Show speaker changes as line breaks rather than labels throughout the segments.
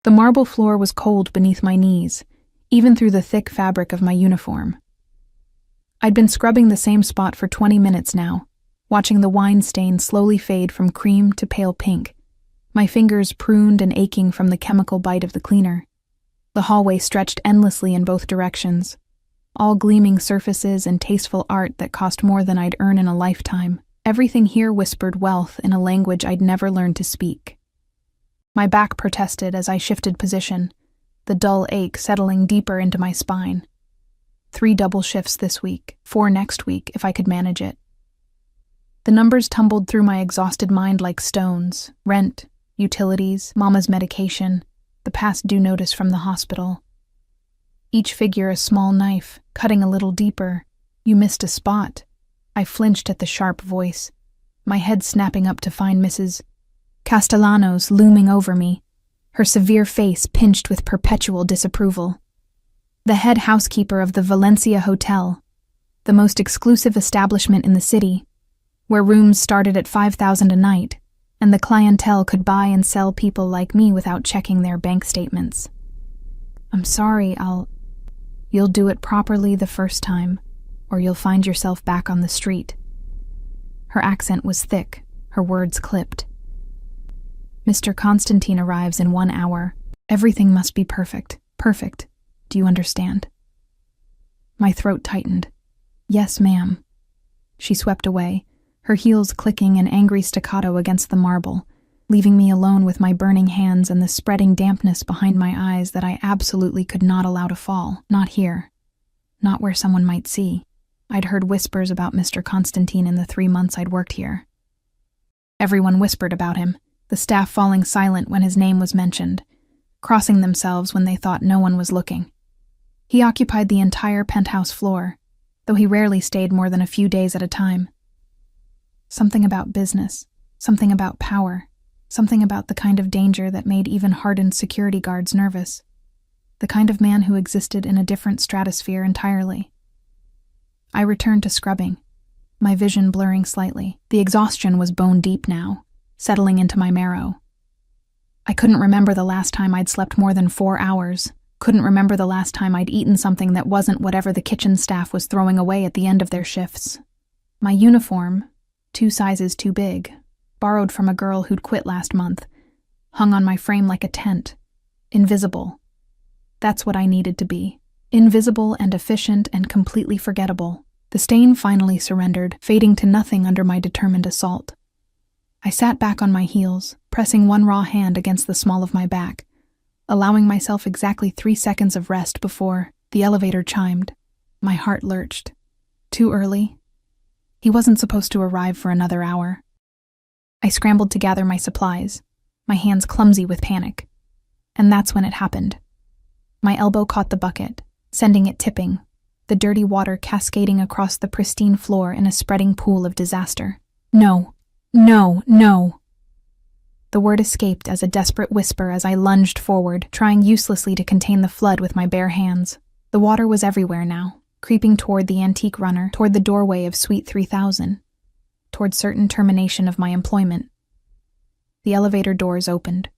The marble floor was cold beneath my knees, even through the thick fabric of my uniform. I'd been scrubbing the same spot for 20 minutes now, watching the wine stain slowly fade from cream to pale pink, my fingers pruned and aching from the chemical bite of the cleaner. The hallway stretched endlessly in both directions, all gleaming surfaces and tasteful art that cost more than I'd earn in a lifetime. Everything here whispered wealth in a language I'd never learned to speak. My back protested as I shifted position, the dull ache settling deeper into my spine. 3 double shifts this week, 4 next week if I could manage it. The numbers tumbled through my exhausted mind like stones: rent, utilities, mama's medication, the past due notice from the hospital. Each figure a small knife, cutting a little deeper. You missed a spot. I flinched at the sharp voice, my head snapping up to find Mrs. Castellanos looming over me, her severe face pinched with perpetual disapproval. The head housekeeper of the Valencia Hotel, the most exclusive establishment in the city, where rooms started at $5,000 a night, and the clientele could buy and sell people like me without checking their bank statements. I'm sorry, You'll do it properly the first time, or you'll find yourself back on the street. Her accent was thick, her words clipped. Mr. Constantine arrives in 1 hour. Everything must be perfect. Perfect. Do you understand? My throat tightened. Yes, ma'am. She swept away, her heels clicking in angry staccato against the marble, leaving me alone with my burning hands and the spreading dampness behind my eyes that I absolutely could not allow to fall. Not here. Not where someone might see. I'd heard whispers about Mr. Constantine in the 3 months I'd worked here. Everyone whispered about him, the staff falling silent when his name was mentioned, crossing themselves when they thought no one was looking. He occupied the entire penthouse floor, though he rarely stayed more than a few days at a time. Something about business, something about power, something about the kind of danger that made even hardened security guards nervous. The kind of man who existed in a different stratosphere entirely. I returned to scrubbing, my vision blurring slightly. The exhaustion was bone deep now, settling into my marrow. I couldn't remember the last time I'd slept more than 4 hours, couldn't remember the last time I'd eaten something that wasn't whatever the kitchen staff was throwing away at the end of their shifts. My uniform, 2 sizes too big, borrowed from a girl who'd quit last month, hung on my frame like a tent, invisible. That's what I needed to be. Invisible and efficient and completely forgettable. The stain finally surrendered, fading to nothing under my determined assault. I sat back on my heels, pressing one raw hand against the small of my back, allowing myself exactly 3 seconds of rest before the elevator chimed. My heart lurched. Too early? He wasn't supposed to arrive for another hour. I scrambled to gather my supplies, my hands clumsy with panic. And that's when it happened. My elbow caught the bucket, sending it tipping, the dirty water cascading across the pristine floor in a spreading pool of disaster. No, no, no. The word escaped as a desperate whisper as I lunged forward, trying uselessly to contain the flood with my bare hands. The water was everywhere now, creeping toward the antique runner, toward the doorway of Suite 3000, toward certain termination of my employment. The elevator doors opened.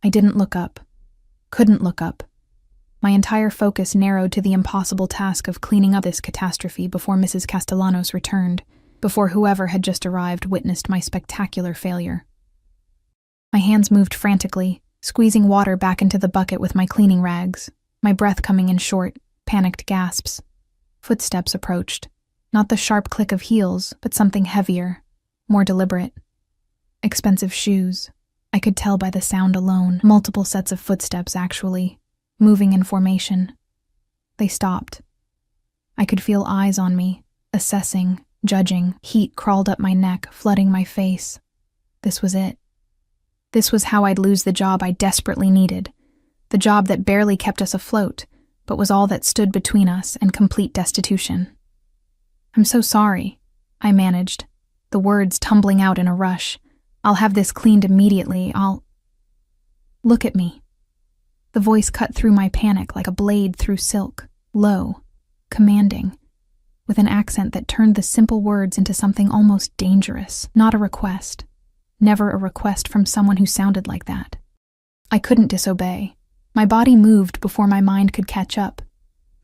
I didn't look up. Couldn't look up. My entire focus narrowed to the impossible task of cleaning up this catastrophe before Mrs. Castellanos returned, before whoever had just arrived witnessed my spectacular failure. My hands moved frantically, squeezing water back into the bucket with my cleaning rags, my breath coming in short, panicked gasps. Footsteps approached. Not the sharp click of heels, but something heavier, more deliberate. Expensive shoes. I could tell by the sound alone. Multiple sets of footsteps, actually, moving in formation. They stopped. I could feel eyes on me, assessing, judging. Heat crawled up my neck, flooding my face. This was it. This was how I'd lose the job I desperately needed. The job that barely kept us afloat, but was all that stood between us and complete destitution. I'm so sorry, I managed, the words tumbling out in a rush. I'll have this cleaned immediately. Look at me. The voice cut through my panic like a blade through silk, low, commanding, with an accent that turned the simple words into something almost dangerous. Not a request. Never a request from someone who sounded like that. I couldn't disobey. My body moved before my mind could catch up,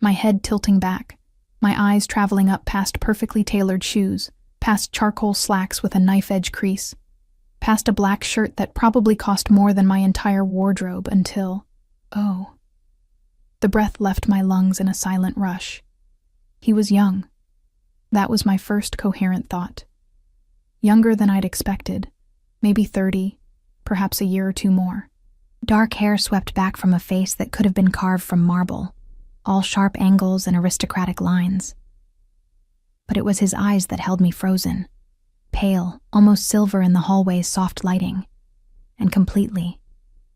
my head tilting back, my eyes traveling up past perfectly tailored shoes, past charcoal slacks with a knife-edge crease, past a black shirt that probably cost more than my entire wardrobe until, oh. The breath left my lungs in a silent rush. He was young. That was my first coherent thought. Younger than I'd expected, maybe 30, perhaps a year or two more. Dark hair swept back from a face that could have been carved from marble, all sharp angles and aristocratic lines. But it was his eyes that held me frozen, pale, almost silver in the hallway's soft lighting, and completely,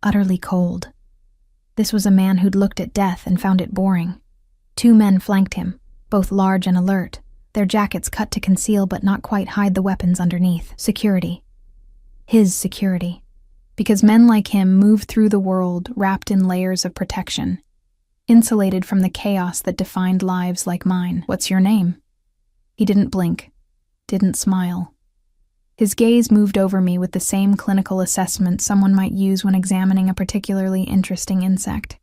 utterly cold. This was a man who'd looked at death and found it boring. 2 men flanked him, both large and alert, their jackets cut to conceal but not quite hide the weapons underneath. Security. His security. Because men like him move through the world wrapped in layers of protection, insulated from the chaos that defined lives like mine. "What's your name?" He didn't blink, didn't smile. His gaze moved over me with the same clinical assessment someone might use when examining a particularly interesting insect.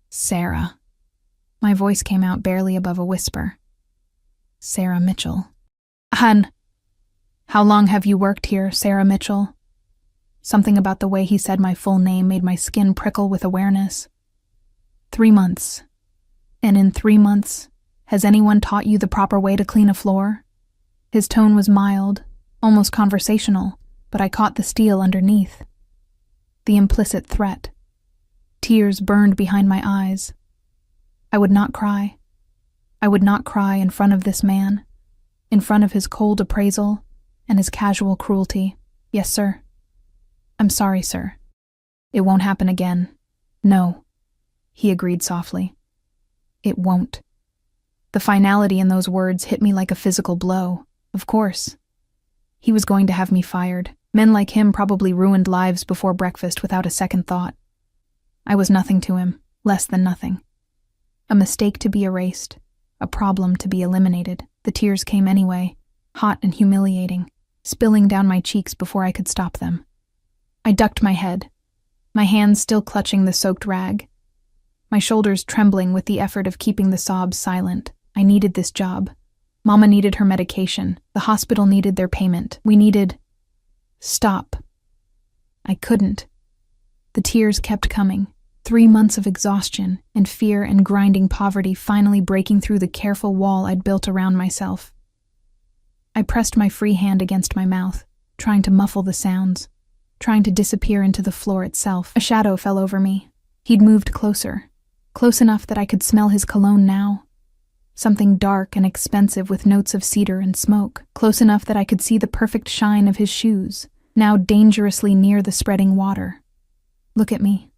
"Sarah." My voice came out barely above a whisper. "Sarah Mitchell." "Hun, how long have you worked here, Sarah Mitchell?" Something about the way he said my full name made my skin prickle with awareness. 3 months. And in 3 months, has anyone taught you the proper way to clean a floor? His tone was mild, almost conversational, but I caught the steel underneath. The implicit threat. Tears burned behind my eyes. I would not cry. I would not cry in front of this man, in front of his cold appraisal and his casual cruelty. "Yes, sir." "I'm sorry, sir. It won't happen again." "No," he agreed softly. "It won't." The finality in those words hit me like a physical blow. Of course. He was going to have me fired. Men like him probably ruined lives before breakfast without a second thought. I was nothing to him, less than nothing. A mistake to be erased, a problem to be eliminated. The tears came anyway, hot and humiliating, spilling down my cheeks before I could stop them. I ducked my head, my hands still clutching the soaked rag, my shoulders trembling with the effort of keeping the sobs silent. I needed this job. Mama needed her medication. The hospital needed their payment. We needed... Stop. I couldn't. The tears kept coming. 3 months of exhaustion and fear and grinding poverty finally breaking through the careful wall I'd built around myself. I pressed my free hand against my mouth, trying to muffle the sounds, trying to disappear into the floor itself. A shadow fell over me. He'd moved closer, close enough that I could smell his cologne now. Something dark and expensive with notes of cedar and smoke, close enough that I could see the perfect shine of his shoes, now dangerously near the spreading water. Look at me.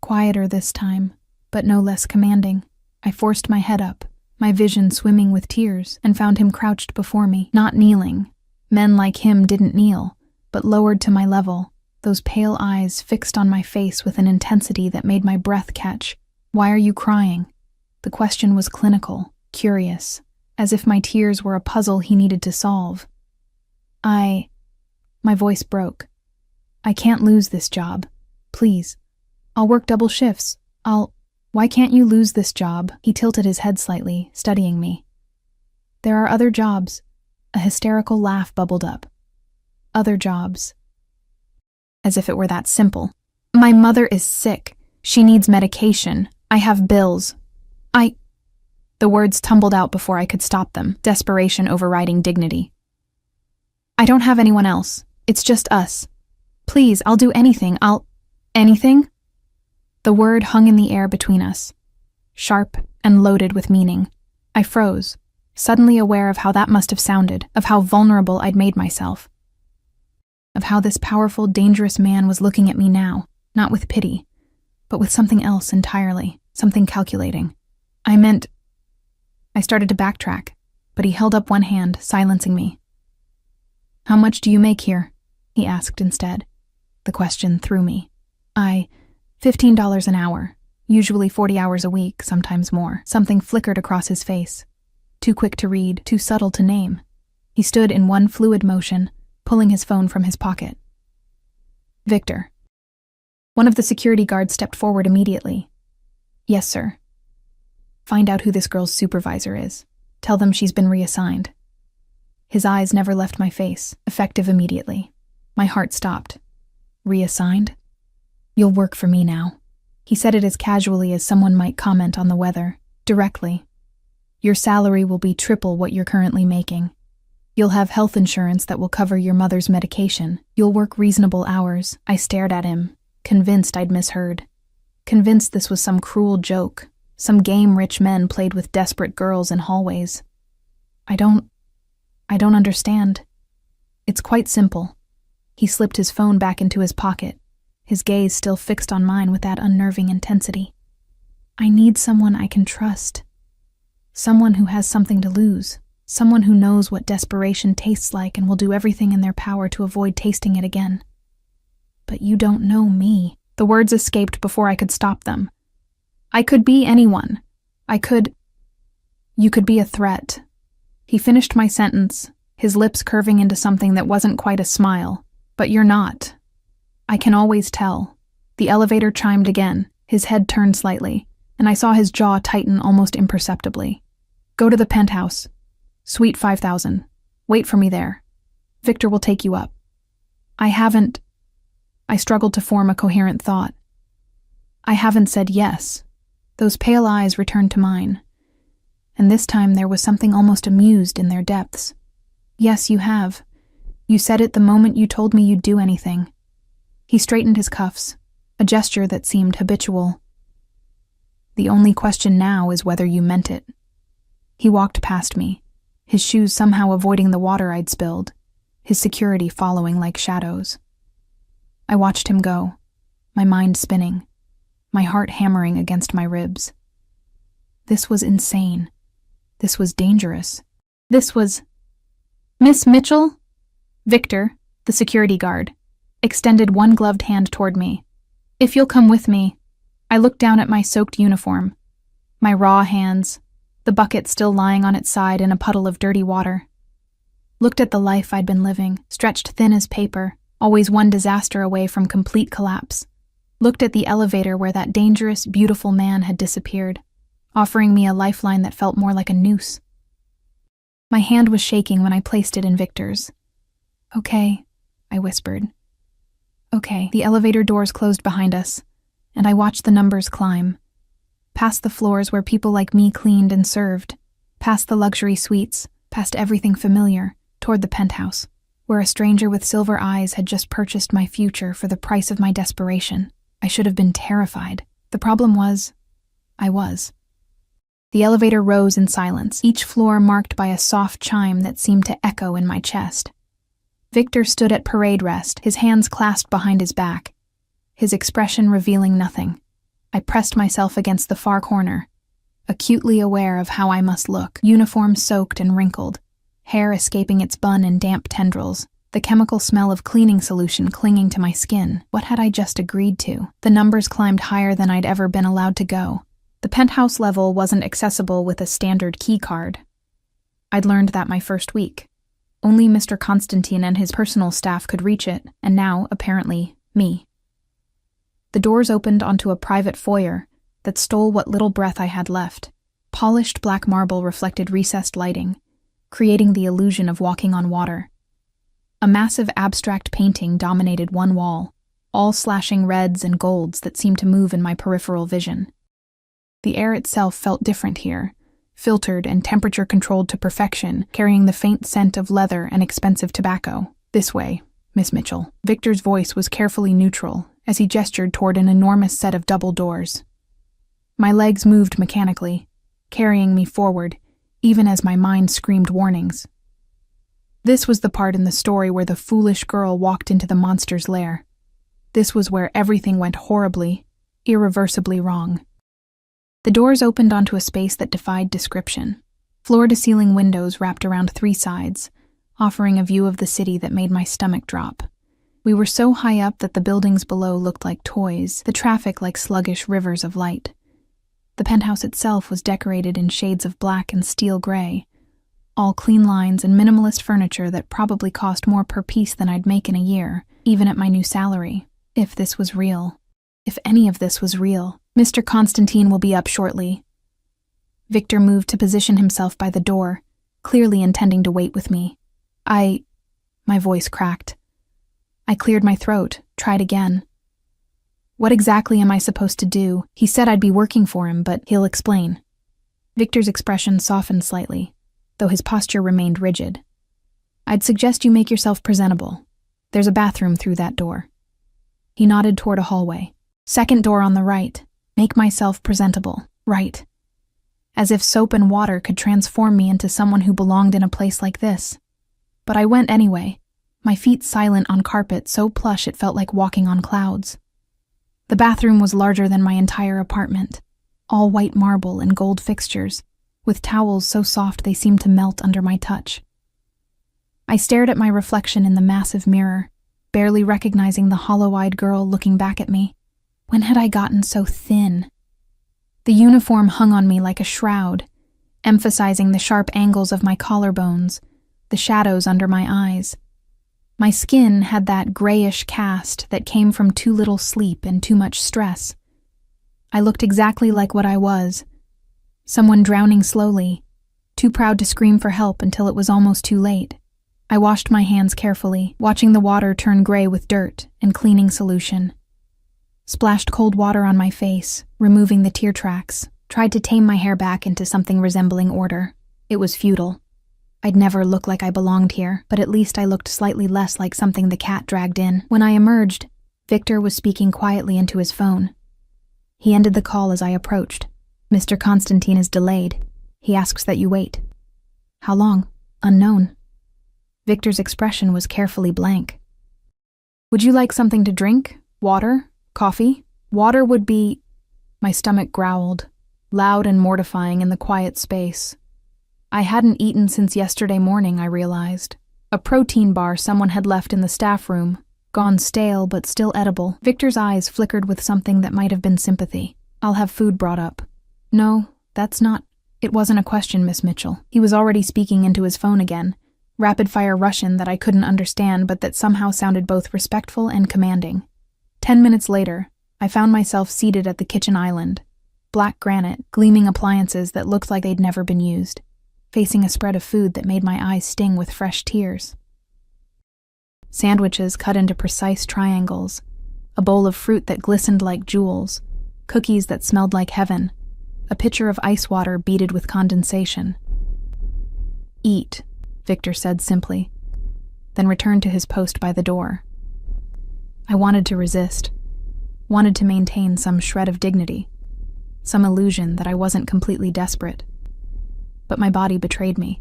Quieter this time, but no less commanding. I forced my head up, my vision swimming with tears, and found him crouched before me, not kneeling. Men like him didn't kneel, but lowered to my level, those pale eyes fixed on my face with an intensity that made my breath catch. "Why are you crying?" The question was clinical, curious, as if my tears were a puzzle he needed to solve. My voice broke. "I can't lose this job. Please. I'll work double shifts. Why can't you lose this job?" He tilted his head slightly, studying me. "There are other jobs." A hysterical laugh bubbled up. "Other jobs." As if it were that simple. "My mother is sick. She needs medication. I have bills. The words tumbled out before I could stop them, desperation overriding dignity. "I don't have anyone else. It's just us. Please, I'll do anything. Anything?" The word hung in the air between us, sharp and loaded with meaning. I froze, suddenly aware of how that must have sounded, of how vulnerable I'd made myself, of how this powerful, dangerous man was looking at me now, not with pity, but with something else entirely, something calculating. I started to backtrack, but he held up one hand, silencing me. "How much do you make here?" he asked instead. The question threw me. $15 an hour, usually 40 hours a week, sometimes more. Something flickered across his face. Too quick to read, too subtle to name. He stood in one fluid motion, pulling his phone from his pocket. "Victor." One of the security guards stepped forward immediately. "Yes, sir." "Find out who this girl's supervisor is. Tell them she's been reassigned." His eyes never left my face, effective immediately. My heart stopped. "Reassigned? You'll work for me now." He said it as casually as someone might comment on the weather, directly. "Your salary will be triple what you're currently making. You'll have health insurance that will cover your mother's medication. You'll work reasonable hours." I stared at him, convinced I'd misheard. Convinced this was some cruel joke, some game rich men played with desperate girls in hallways. I don't understand. It's quite simple." He slipped his phone back into his pocket, his gaze still fixed on mine with that unnerving intensity. "I need someone I can trust. Someone who has something to lose. Someone who knows what desperation tastes like and will do everything in their power to avoid tasting it again." "But you don't know me." The words escaped before I could stop them. "I could be anyone. You could be a threat." He finished my sentence, his lips curving into something that wasn't quite a smile. "But you're not. I can always tell." The elevator chimed again, his head turned slightly, and I saw his jaw tighten almost imperceptibly. "Go to the penthouse. Suite 5000. Wait for me there. Victor will take you up." I struggled to form a coherent thought. "I haven't said yes." Those pale eyes returned to mine, and this time there was something almost amused in their depths. "Yes, you have. You said it the moment you told me you'd do anything." He straightened his cuffs, a gesture that seemed habitual. "The only question now is whether you meant it." He walked past me, his shoes somehow avoiding the water I'd spilled, his security following like shadows. I watched him go, my mind spinning, my heart hammering against my ribs. This was insane. This was dangerous. This was... "Miss Mitchell?" Victor, the security guard, extended one gloved hand toward me. "If you'll come with me." I looked down at my soaked uniform, my raw hands, the bucket still lying on its side in a puddle of dirty water. Looked at the life I'd been living, stretched thin as paper, always one disaster away from complete collapse. Looked at the elevator where that dangerous, beautiful man had disappeared, offering me a lifeline that felt more like a noose. My hand was shaking when I placed it in Victor's. "Okay," I whispered. "Okay." The elevator doors closed behind us, and I watched the numbers climb. Past the floors where people like me cleaned and served, past the luxury suites, past everything familiar, toward the penthouse, where a stranger with silver eyes had just purchased my future for the price of my desperation. I should have been terrified. The problem was, I was. The elevator rose in silence, each floor marked by a soft chime that seemed to echo in my chest. Victor stood at parade rest, his hands clasped behind his back, his expression revealing nothing. I pressed myself against the far corner, acutely aware of how I must look, uniform soaked and wrinkled, hair escaping its bun in damp tendrils, the chemical smell of cleaning solution clinging to my skin. What had I just agreed to? The numbers climbed higher than I'd ever been allowed to go. The penthouse level wasn't accessible with a standard key card. I'd learned that my first week. Only Mr. Constantine and his personal staff could reach it, and now, apparently, me. The doors opened onto a private foyer that stole what little breath I had left. Polished black marble reflected recessed lighting, creating the illusion of walking on water. A massive abstract painting dominated one wall, all slashing reds and golds that seemed to move in my peripheral vision. The air itself felt different here, filtered and temperature-controlled to perfection, carrying the faint scent of leather and expensive tobacco. "This way, Miss Mitchell." Victor's voice was carefully neutral as he gestured toward an enormous set of double doors. My legs moved mechanically, carrying me forward, even as my mind screamed warnings. This was the part in the story where the foolish girl walked into the monster's lair. This was where everything went horribly, irreversibly wrong. The doors opened onto a space that defied description. Floor-to-ceiling windows wrapped around three sides, offering a view of the city that made my stomach drop. We were so high up that the buildings below looked like toys, the traffic like sluggish rivers of light. The penthouse itself was decorated in shades of black and steel gray, all clean lines and minimalist furniture that probably cost more per piece than I'd make in a year, even at my new salary, if this was real. if any of this was real. Mr. Constantine will be up shortly. Victor moved to position himself by the door, clearly intending to wait with me. My voice cracked. I cleared my throat, tried again. What exactly am I supposed to do? He said I'd be working for him, but he'll explain. Victor's expression softened slightly, though his posture remained rigid. I'd suggest you make yourself presentable. There's a bathroom through that door. He nodded toward a hallway. Second door on the right. Make myself presentable. Right. As if soap and water could transform me into someone who belonged in a place like this. But I went anyway, my feet silent on carpet so plush it felt like walking on clouds. The bathroom was larger than my entire apartment, all white marble and gold fixtures, with towels so soft they seemed to melt under my touch. I stared at my reflection in the massive mirror, barely recognizing the hollow-eyed girl looking back at me. When had I gotten so thin? The uniform hung on me like a shroud, emphasizing the sharp angles of my collarbones, the shadows under my eyes. My skin had that grayish cast that came from too little sleep and too much stress. I looked exactly like what I was, someone drowning slowly, too proud to scream for help until it was almost too late. I washed my hands carefully, watching the water turn gray with dirt and cleaning solution. Splashed cold water on my face, removing the tear tracks, tried to tame my hair back into something resembling order. It was futile. I'd never look like I belonged here, but at least I looked slightly less like something the cat dragged in. When I emerged, Victor was speaking quietly into his phone. He ended the call as I approached. Mr. Constantine is delayed. He asks that you wait. How long? Unknown. Victor's expression was carefully blank. Would you like something to drink? Water? Coffee? Water would be... My stomach growled, loud and mortifying in the quiet space. I hadn't eaten since yesterday morning, I realized. A protein bar someone had left in the staff room, gone stale but still edible. Victor's eyes flickered with something that might have been sympathy. I'll have food brought up. No, that's not... It wasn't a question, Miss Mitchell. He was already speaking into his phone again, rapid-fire Russian that I couldn't understand but that somehow sounded both respectful and commanding. 10 minutes later, I found myself seated at the kitchen island, black granite, gleaming appliances that looked like they'd never been used, facing a spread of food that made my eyes sting with fresh tears. Sandwiches cut into precise triangles, a bowl of fruit that glistened like jewels, cookies that smelled like heaven, a pitcher of ice water beaded with condensation. Eat, Victor said simply, then returned to his post by the door. I wanted to resist, wanted to maintain some shred of dignity, some illusion that I wasn't completely desperate. But my body betrayed me,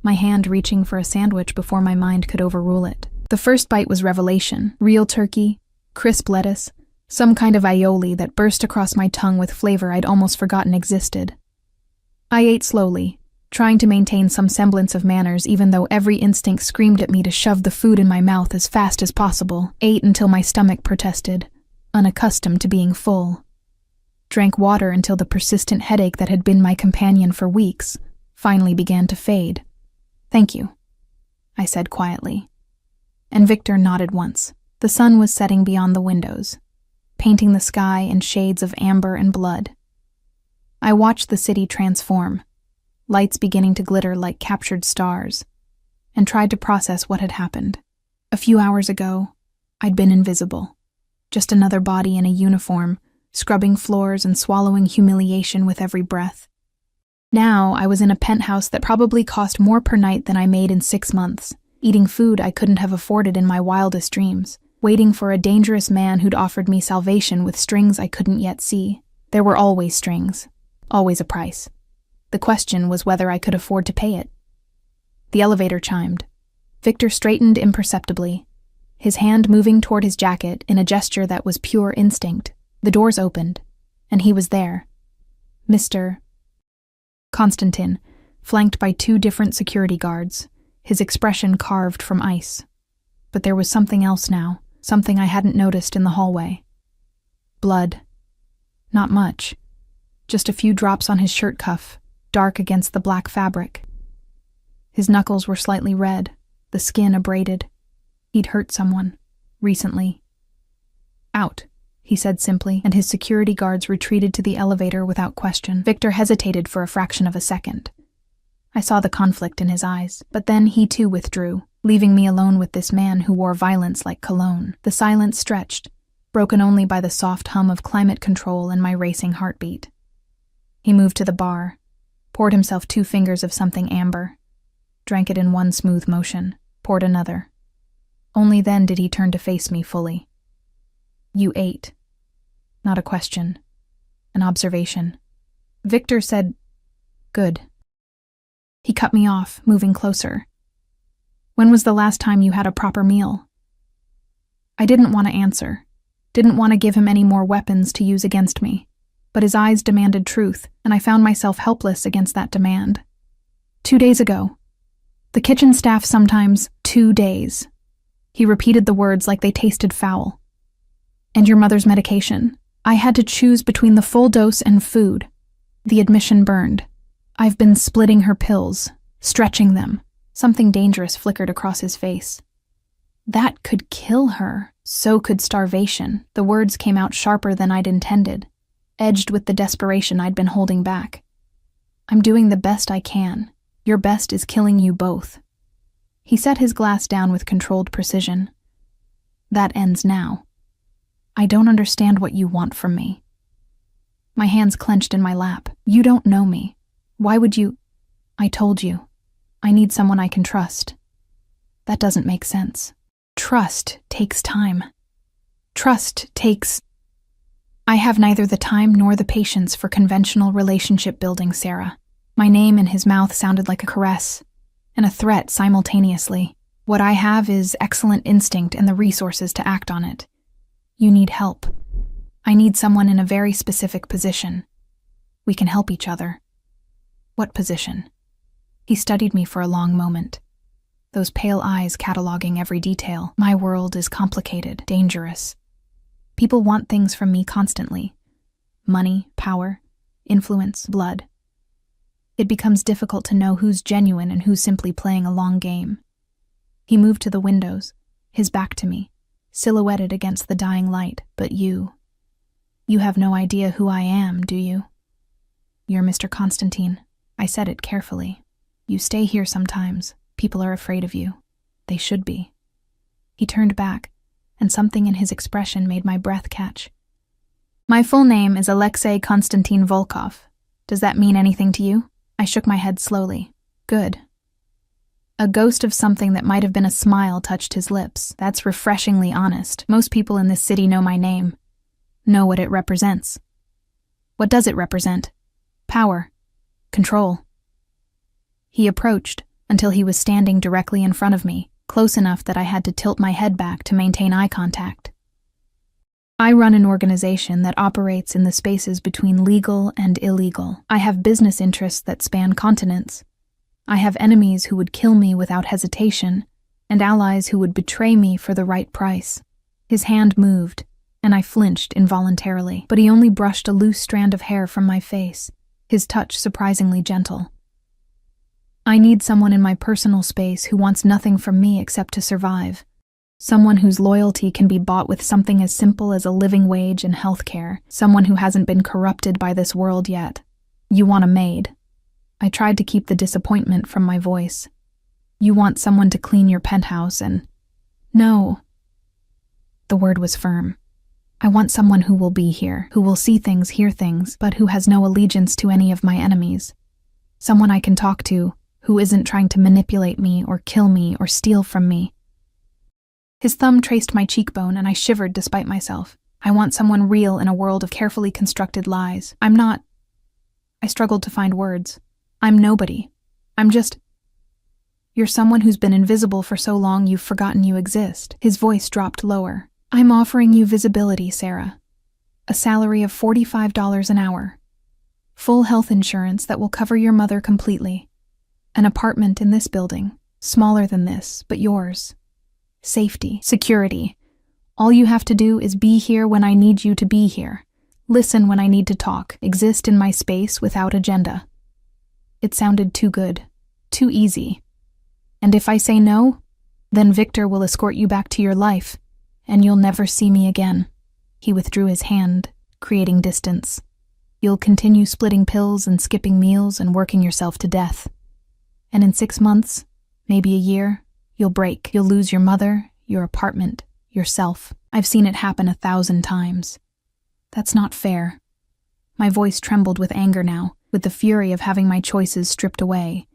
my hand reaching for a sandwich before my mind could overrule it. The first bite was revelation: real turkey, crisp lettuce, some kind of aioli that burst across my tongue with flavor I'd almost forgotten existed. I ate slowly, trying to maintain some semblance of manners even though every instinct screamed at me to shove the food in my mouth as fast as possible. Ate until my stomach protested, unaccustomed to being full. Drank water until the persistent headache that had been my companion for weeks finally began to fade. Thank you, I said quietly. And Victor nodded once. The sun was setting beyond the windows, painting the sky in shades of amber and blood. I watched the city transform, lights beginning to glitter like captured stars, and tried to process what had happened. A few hours ago, I'd been invisible, just another body in a uniform, scrubbing floors and swallowing humiliation with every breath. Now I was in a penthouse that probably cost more per night than I made in 6 months, eating food I couldn't have afforded in my wildest dreams, waiting for a dangerous man who'd offered me salvation with strings I couldn't yet see. There were always strings, always a price. The question was whether I could afford to pay it. The elevator chimed. Victor straightened imperceptibly, his hand moving toward his jacket in a gesture that was pure instinct. The doors opened, and he was there. Mr. Constantine, flanked by 2 different security guards, his expression carved from ice. But there was something else now, something I hadn't noticed in the hallway. Blood. Not much. Just a few drops on his shirt cuff, dark against the black fabric. His knuckles were slightly red, the skin abraded. He'd hurt someone, recently. Out, he said simply, and his security guards retreated to the elevator without question. Victor hesitated for a fraction of a second. I saw the conflict in his eyes, but then he too withdrew, leaving me alone with this man who wore violence like cologne. The silence stretched, broken only by the soft hum of climate control and my racing heartbeat. He moved to the bar, poured himself 2 fingers of something amber, drank it in one smooth motion, poured another. Only then did he turn to face me fully. "You ate." Not a question, an observation. Victor said, "Good." He cut me off, moving closer. "When was the last time you had a proper meal?" I didn't want to answer, didn't want to give him any more weapons to use against me, but his eyes demanded truth, and I found myself helpless against that demand. 2 days ago. The kitchen staff sometimes 2 days. He repeated the words like they tasted foul. "And your mother's medication. I had to choose between the full dose and food." The admission burned. "I've been splitting her pills, stretching them." Something dangerous flickered across his face. "That could kill her. So could starvation." The words came out sharper than I'd intended, edged with the desperation I'd been holding back. "I'm doing the best I can. Your best is killing you both." He set his glass down with controlled precision. "That ends now. I don't understand what you want from me." My hands clenched in my lap. "You don't know me. Why would you—" "I told you. I need someone I can trust." "That doesn't make sense. Trust takes time. Trust takes—" "I have neither the time nor the patience for conventional relationship building, Sarah." My name in his mouth sounded like a caress and a threat simultaneously. "What I have is excellent instinct and the resources to act on it. You need help. I need someone in a very specific position. We can help each other." "What position?" He studied me for a long moment, those pale eyes cataloging every detail. "My world is complicated, dangerous. People want things from me constantly. Money, power, influence, blood. It becomes difficult to know who's genuine and who's simply playing a long game." He moved to the windows, his back to me, silhouetted against the dying light. "But you have no idea who I am, do you?" "You're Mr. Constantine." I said it carefully. "You stay here sometimes. People are afraid of you. They should be." He turned back, and something in his expression made my breath catch. "My full name is Alexei Konstantin Volkov. Does that mean anything to you?" I shook my head slowly. "Good." A ghost of something that might have been a smile touched his lips. "That's refreshingly honest. Most people in this city know my name, know what it represents." "What does it represent?" "Power. Control." He approached until he was standing directly in front of me, close enough that I had to tilt my head back to maintain eye contact. "I run an organization that operates in the spaces between legal and illegal. I have business interests that span continents. I have enemies who would kill me without hesitation, and allies who would betray me for the right price." His hand moved, and I flinched involuntarily, but he only brushed a loose strand of hair from my face, his touch surprisingly gentle. "I need someone in my personal space who wants nothing from me except to survive. Someone whose loyalty can be bought with something as simple as a living wage and health care. Someone who hasn't been corrupted by this world yet. You want a maid." I tried to keep the disappointment from my voice. "You want someone to clean your penthouse and—" "No." The word was firm. "I want someone who will be here, who will see things, hear things, but who has no allegiance to any of my enemies. Someone I can talk to, who isn't trying to manipulate me or kill me or steal from me." His thumb traced my cheekbone, and I shivered despite myself. "I want someone real in a world of carefully constructed lies. I'm not—" I struggled to find words. "I'm nobody. I'm just—" "You're someone who's been invisible for so long you've forgotten you exist." His voice dropped lower. "I'm offering you visibility, Sarah. A salary of $45 an hour. Full health insurance that will cover your mother completely. An apartment in this building, smaller than this, but yours. Safety, security. All you have to do is be here when I need you to be here. Listen when I need to talk. Exist in my space without agenda." It sounded too good, too easy. "And if I say no, then Victor will escort you back to your life, and you'll never see me again." He withdrew his hand, creating distance. You'll continue splitting pills and skipping meals and working yourself to death. And in 6 months, maybe a year, you'll break. You'll lose your mother, your apartment, yourself. I've seen it happen 1,000 times. That's not fair. My voice trembled with anger now, with the fury of having my choices stripped away.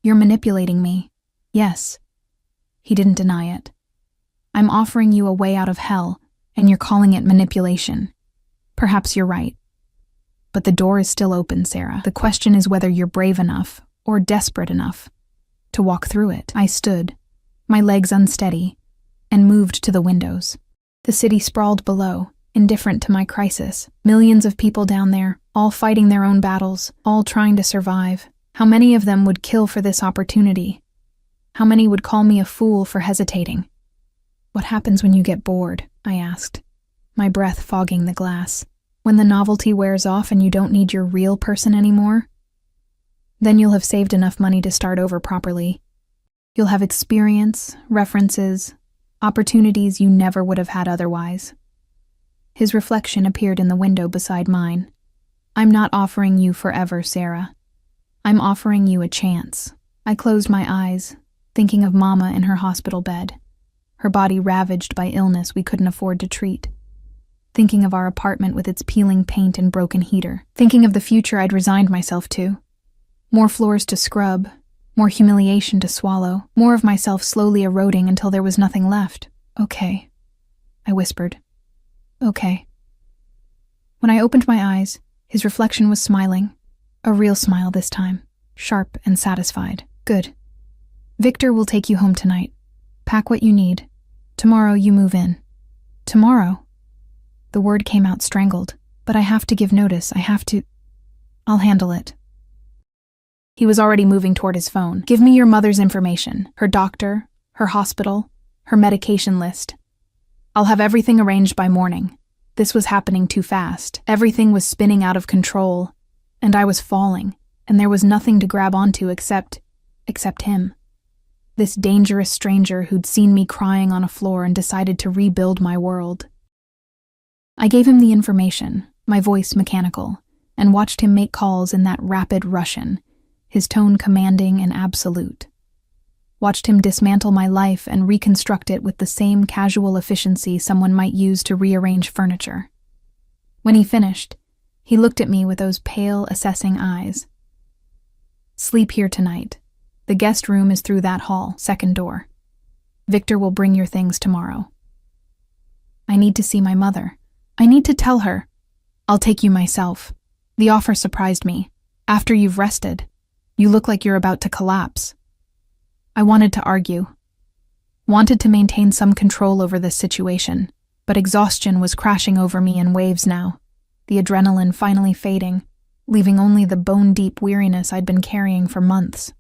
You're manipulating me. Yes. He didn't deny it. I'm offering you a way out of hell, and you're calling it manipulation. Perhaps you're right. But the door is still open, Sarah. The question is whether you're brave enough, or desperate enough, to walk through it. I stood, my legs unsteady, and moved to the windows. The city sprawled below, indifferent to my crisis. Millions of people down there, all fighting their own battles, all trying to survive. How many of them would kill for this opportunity? How many would call me a fool for hesitating? What happens when you get bored? I asked, my breath fogging the glass. When the novelty wears off and you don't need your real person anymore? Then you'll have saved enough money to start over properly. You'll have experience, references, opportunities you never would have had otherwise. His reflection appeared in the window beside mine. I'm not offering you forever, Sarah. I'm offering you a chance. I closed my eyes, thinking of Mama in her hospital bed, her body ravaged by illness we couldn't afford to treat. Thinking of our apartment with its peeling paint and broken heater. Thinking of the future I'd resigned myself to. More floors to scrub, more humiliation to swallow, more of myself slowly eroding until there was nothing left. Okay, I whispered. Okay. When I opened my eyes, his reflection was smiling. A real smile this time, sharp and satisfied. Good. Victor will take you home tonight. Pack what you need. Tomorrow you move in. Tomorrow? The word came out strangled, but I have to give notice. I'll handle it. He was already moving toward his phone. Give me your mother's information, her doctor, her hospital, her medication list. I'll have everything arranged by morning. This was happening too fast. Everything was spinning out of control, and I was falling, and there was nothing to grab onto except him. This dangerous stranger who'd seen me crying on a floor and decided to rebuild my world. I gave him the information, my voice mechanical, and watched him make calls in that rapid Russian, his tone commanding and absolute. Watched him dismantle my life and reconstruct it with the same casual efficiency someone might use to rearrange furniture. When he finished, he looked at me with those pale, assessing eyes. Sleep here tonight. The guest room is through that hall, second door. Victor will bring your things tomorrow. I need to see my mother. I need to tell her. I'll take you myself. The offer surprised me. After you've rested, you look like you're about to collapse. I wanted to argue. Wanted to maintain some control over this situation, but exhaustion was crashing over me in waves now, the adrenaline finally fading, leaving only the bone-deep weariness I'd been carrying for months.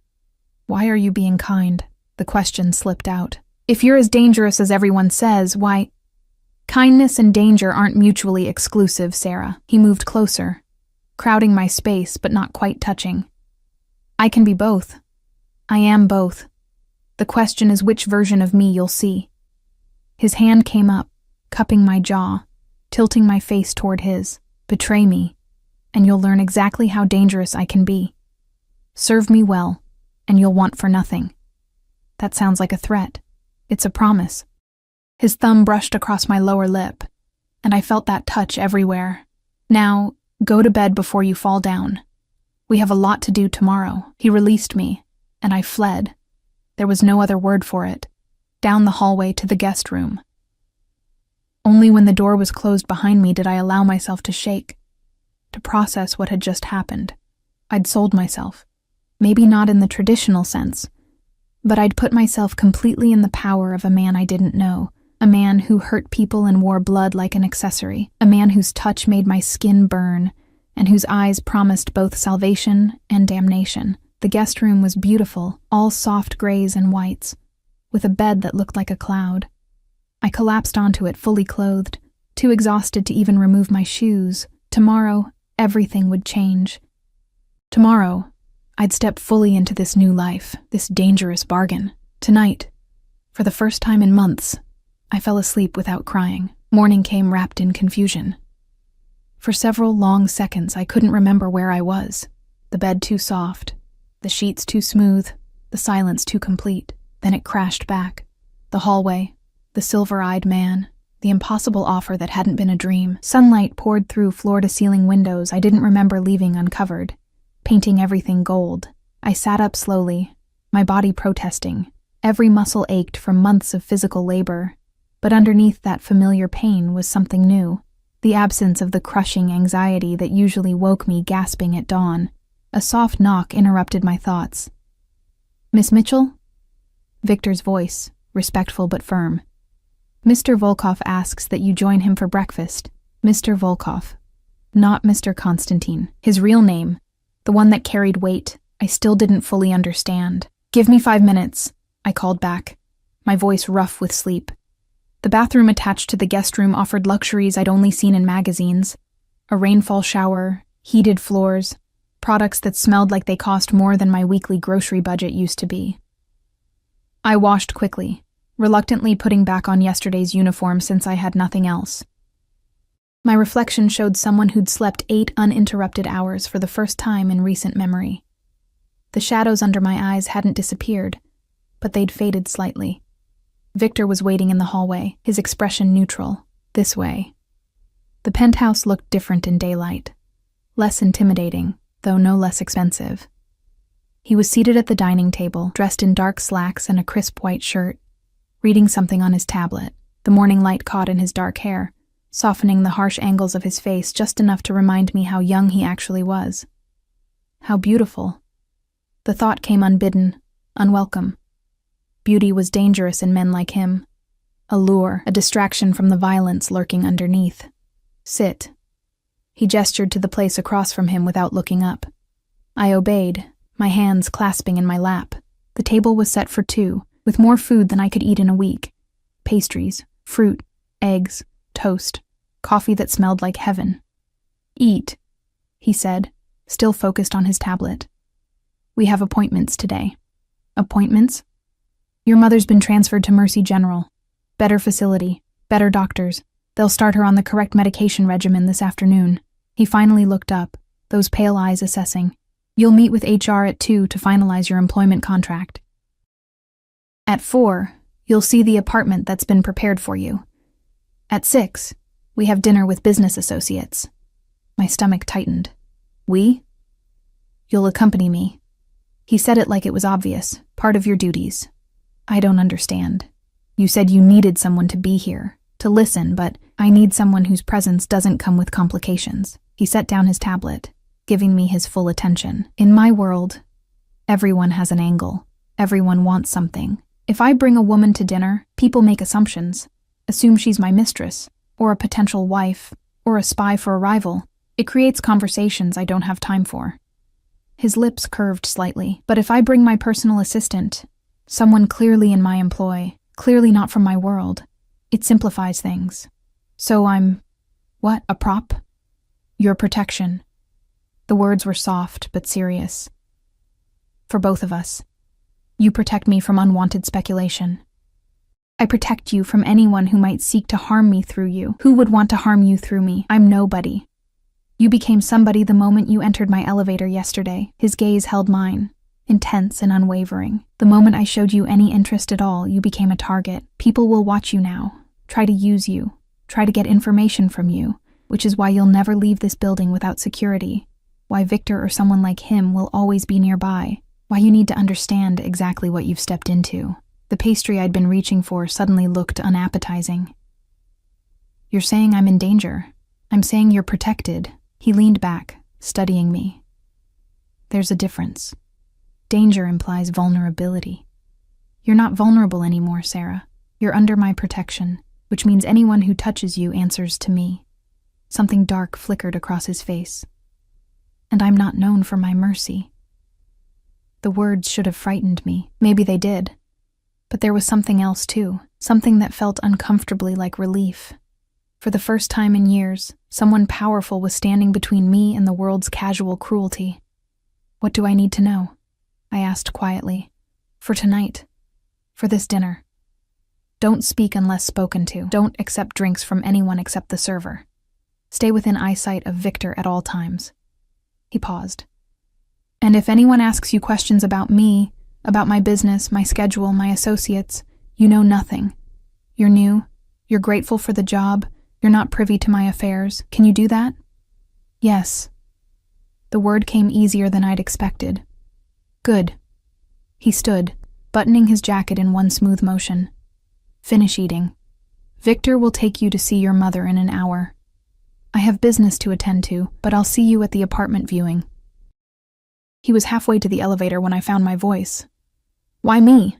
Why are you being kind? The question slipped out. If you're as dangerous as everyone says, why... Kindness and danger aren't mutually exclusive, Sarah. He moved closer, crowding my space but not quite touching. I can be both. I am both. The question is which version of me you'll see. His hand came up, cupping my jaw, tilting my face toward his. Betray me, and you'll learn exactly how dangerous I can be. Serve me well, and you'll want for nothing. That sounds like a threat. It's a promise. His thumb brushed across my lower lip, and I felt that touch everywhere. Now, go to bed before you fall down. We have a lot to do tomorrow. He released me, and I fled. There was no other word for it. Down the hallway to the guest room. Only when the door was closed behind me did I allow myself to shake, to process what had just happened. I'd sold myself. Maybe not in the traditional sense, but I'd put myself completely in the power of a man I didn't know. A man who hurt people and wore blood like an accessory. A man whose touch made my skin burn, and whose eyes promised both salvation and damnation. The guest room was beautiful, all soft grays and whites, with a bed that looked like a cloud. I collapsed onto it fully clothed, too exhausted to even remove my shoes. Tomorrow, everything would change. Tomorrow, I'd step fully into this new life, this dangerous bargain. Tonight, for the first time in months, I fell asleep without crying. Morning came wrapped in confusion. For several long seconds, I couldn't remember where I was. The bed too soft, the sheets too smooth, the silence too complete. Then it crashed back. The hallway, the silver-eyed man, the impossible offer that hadn't been a dream. Sunlight poured through floor-to-ceiling windows I didn't remember leaving uncovered, painting everything gold. I sat up slowly, my body protesting. Every muscle ached from months of physical labor, but underneath that familiar pain was something new. The absence of the crushing anxiety that usually woke me gasping at dawn. A soft knock interrupted my thoughts. "Miss Mitchell?" Victor's voice, respectful but firm. "Mr. Volkov asks that you join him for breakfast." Mr. Volkov. Not Mr. Constantine. His real name, the one that carried weight, I still didn't fully understand. "Give me 5 minutes," I called back, my voice rough with sleep. The bathroom attached to the guest room offered luxuries I'd only seen in magazines. A rainfall shower, heated floors, products that smelled like they cost more than my weekly grocery budget used to be. I washed quickly, reluctantly putting back on yesterday's uniform since I had nothing else. My reflection showed someone who'd slept 8 uninterrupted hours for the first time in recent memory. The shadows under my eyes hadn't disappeared, but they'd faded slightly. Victor was waiting in the hallway, his expression neutral. This way. The penthouse looked different in daylight. Less intimidating, though no less expensive. He was seated at the dining table, dressed in dark slacks and a crisp white shirt, reading something on his tablet. The morning light caught in his dark hair, softening the harsh angles of his face just enough to remind me how young he actually was. How beautiful. The thought came unbidden, unwelcome. Beauty was dangerous in men like him. A lure, a distraction from the violence lurking underneath. "Sit." He gestured to the place across from him without looking up. I obeyed, my hands clasping in my lap. The table was set for 2, with more food than I could eat in a week. Pastries, fruit, eggs, toast, coffee that smelled like heaven. "Eat," he said, still focused on his tablet. "We have appointments today." "Appointments?" "Your mother's been transferred to Mercy General. Better facility, better doctors. They'll start her on the correct medication regimen this afternoon." He finally looked up, those pale eyes assessing. "You'll meet with HR at 2 to finalize your employment contract. At 4, you'll see the apartment that's been prepared for you. At 6, we have dinner with business associates." My stomach tightened. "We?" "You'll accompany me." He said it like it was obvious, part of your duties. "I don't understand. You said you needed someone to be here, to listen, but I need someone whose presence doesn't come with complications." He set down his tablet, giving me his full attention. "In my world, everyone has an angle. Everyone wants something. If I bring a woman to dinner, people make assumptions, assume she's my mistress, or a potential wife, or a spy for a rival. It creates conversations I don't have time for." His lips curved slightly. "But if I bring my personal assistant, someone clearly in my employ, clearly not from my world, it simplifies things. So I'm, what, a prop? Your protection." The words were soft but serious. "For both of us. You protect me from unwanted speculation. I protect you from anyone who might seek to harm me through you. Who would want to harm you through me? I'm nobody. You became somebody the moment you entered my elevator yesterday." His gaze held mine, intense and unwavering. "The moment I showed you any interest at all, you became a target. People will watch you now, try to use you, try to get information from you, which is why you'll never leave this building without security, why Victor or someone like him will always be nearby, why you need to understand exactly what you've stepped into." The pastry I'd been reaching for suddenly looked unappetizing. "You're saying I'm in danger. I'm saying you're protected." He leaned back, studying me. "There's a difference. Danger implies vulnerability. You're not vulnerable anymore, Sarah. You're under my protection, which means anyone who touches you answers to me." Something dark flickered across his face. "And I'm not known for my mercy." The words should have frightened me. Maybe they did. But there was something else too, something that felt uncomfortably like relief. For the first time in years, someone powerful was standing between me and the world's casual cruelty. "What do I need to know?" I asked quietly. "For tonight. For this dinner." Don't speak unless spoken to. Don't accept drinks from anyone except the server. Stay within eyesight of Victor at all times. He paused. And if anyone asks you questions about me, about my business, my schedule, my associates, you know nothing. You're new. You're grateful for the job. You're not privy to my affairs. Can you do that? Yes. The word came easier than I'd expected. Good. He stood, buttoning his jacket in one smooth motion. Finish eating. Victor will take you to see your mother in an hour. I have business to attend to, but I'll see you at the apartment viewing. He was halfway to the elevator when I found my voice. Why me?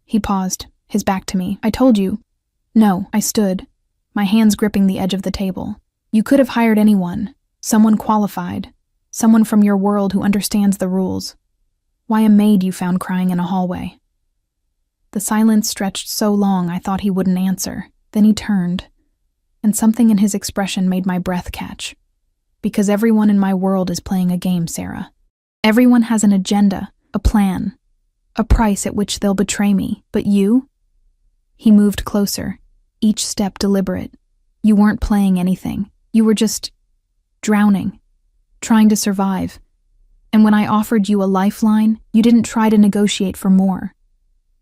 He paused, his back to me. I told you. No, I stood, my hands gripping the edge of the table. You could have hired anyone, someone qualified, someone from your world who understands the rules. Why a maid you found crying in a hallway? The silence stretched so long I thought he wouldn't answer. Then he turned, and something in his expression made my breath catch. Because everyone in my world is playing a game, Sarah. Everyone has an agenda, a plan, a price at which they'll betray me. But you? He moved closer, each step deliberate. You weren't playing anything. You were just drowning, trying to survive. And when I offered you a lifeline, you didn't try to negotiate for more.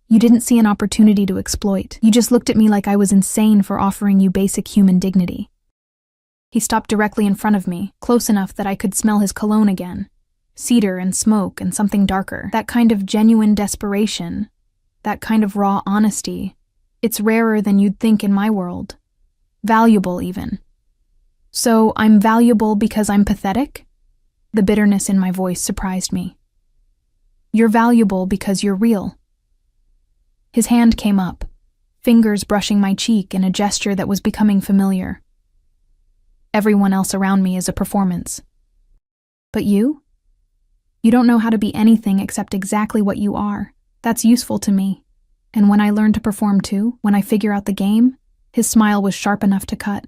You didn't see an opportunity to exploit. You just looked at me like I was insane for offering you basic human dignity. He stopped directly in front of me, close enough that I could smell his cologne again. Cedar and smoke and something darker. That kind of genuine desperation. That kind of raw honesty. It's rarer than you'd think in my world. Valuable, even. So, I'm valuable because I'm pathetic? The bitterness in my voice surprised me. You're valuable because you're real. His hand came up, fingers brushing my cheek in a gesture that was becoming familiar. Everyone else around me is a performance. But you? You don't know how to be anything except exactly what you are. That's useful to me. And when I learn to perform too, when I figure out the game, his smile was sharp enough to cut.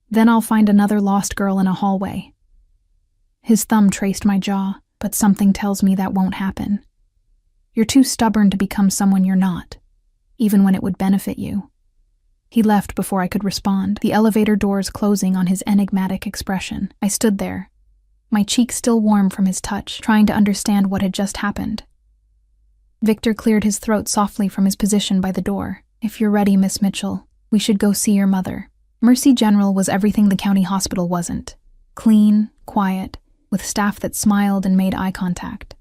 Then I'll find another lost girl in a hallway. His thumb traced my jaw, but something tells me that won't happen. You're too stubborn to become someone you're not, even when it would benefit you. He left before I could respond, the elevator doors closing on his enigmatic expression. I stood there, my cheek still warm from his touch, trying to understand what had just happened. Victor cleared his throat softly from his position by the door. If you're ready, Miss Mitchell, we should go see your mother. Mercy General was everything the county hospital wasn't. Clean, quiet, with staff that smiled and made eye contact.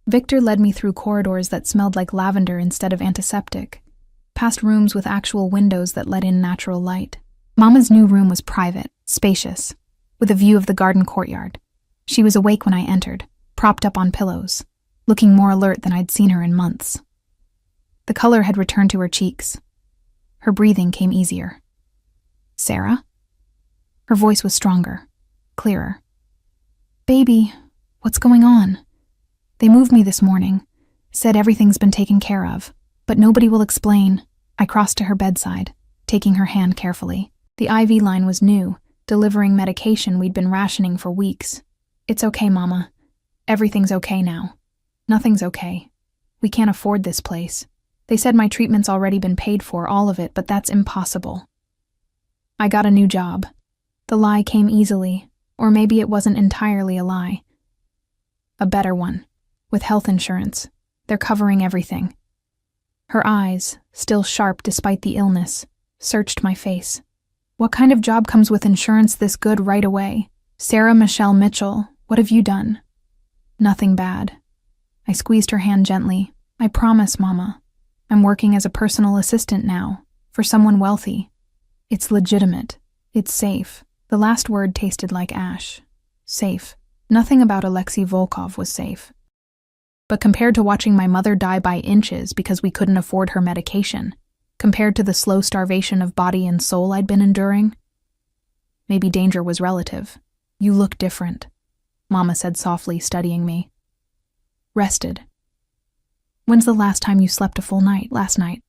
Victor led me through corridors that smelled like lavender instead of antiseptic, past rooms with actual windows that let in natural light. Mama's new room was private, spacious, with a view of the garden courtyard. She was awake when I entered, propped up on pillows, looking more alert than I'd seen her in months. The color had returned to her cheeks. Her breathing came easier. Sarah? Her voice was stronger, clearer. Baby, what's going on? They moved me this morning, said everything's been taken care of, but nobody will explain. I crossed to her bedside, taking her hand carefully. The IV line was new, delivering medication we'd been rationing for weeks. It's okay, Mama. Everything's okay now. Nothing's okay. We can't afford this place. They said my treatment's already been paid for, all of it, but that's impossible. I got a new job. The lie came easily, or maybe it wasn't entirely a lie. A better one. With health insurance. They're covering everything. Her eyes, still sharp despite the illness, searched my face. What kind of job comes with insurance this good right away? Sarah Michelle Mitchell, what have you done? Nothing bad. I squeezed her hand gently. I promise, Mama. I'm working as a personal assistant now, for someone wealthy. It's legitimate. It's safe. The last word tasted like ash. Safe. Nothing about Alexei Volkov was safe. But compared to watching my mother die by inches because we couldn't afford her medication, compared to the slow starvation of body and soul I'd been enduring, maybe danger was relative. You look different, Mama said softly, studying me. Rested. When's the last time you slept a full night? Last night.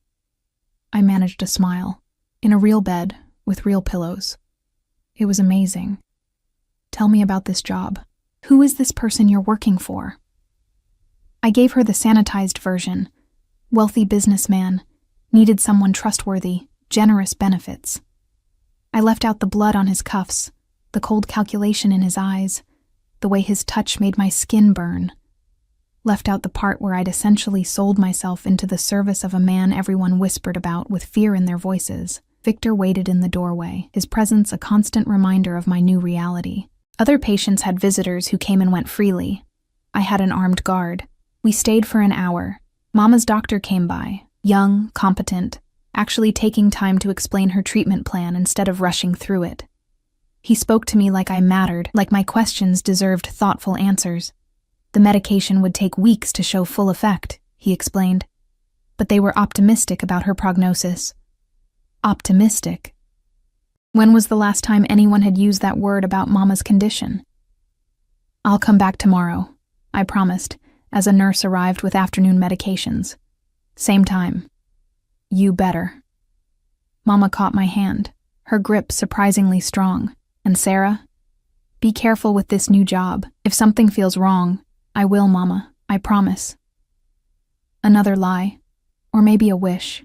I managed a smile. In a real bed, with real pillows. It was amazing. Tell me about this job. Who is this person you're working for? I gave her the sanitized version. Wealthy businessman, Needed someone trustworthy, generous benefits. I left out the blood on his cuffs, the cold calculation in his eyes, the way his touch made my skin burn. Left out the part where I'd essentially sold myself into the service of a man everyone whispered about with fear in their voices. Victor waited in the doorway, his presence a constant reminder of my new reality. Other patients had visitors who came and went freely. I had an armed guard. We stayed for an hour. Mama's doctor came by, young, competent, actually taking time to explain her treatment plan instead of rushing through it. He spoke to me like I mattered, like my questions deserved thoughtful answers. The medication would take weeks to show full effect, he explained. But they were optimistic about her prognosis. Optimistic. When was the last time anyone had used that word about Mama's condition? I'll come back tomorrow, I promised, as a nurse arrived with afternoon medications. Same time. You better. Mama caught my hand, her grip surprisingly strong. And Sarah? Be careful with this new job. If something feels wrong, I will, Mama. I promise. Another lie. Or maybe a wish.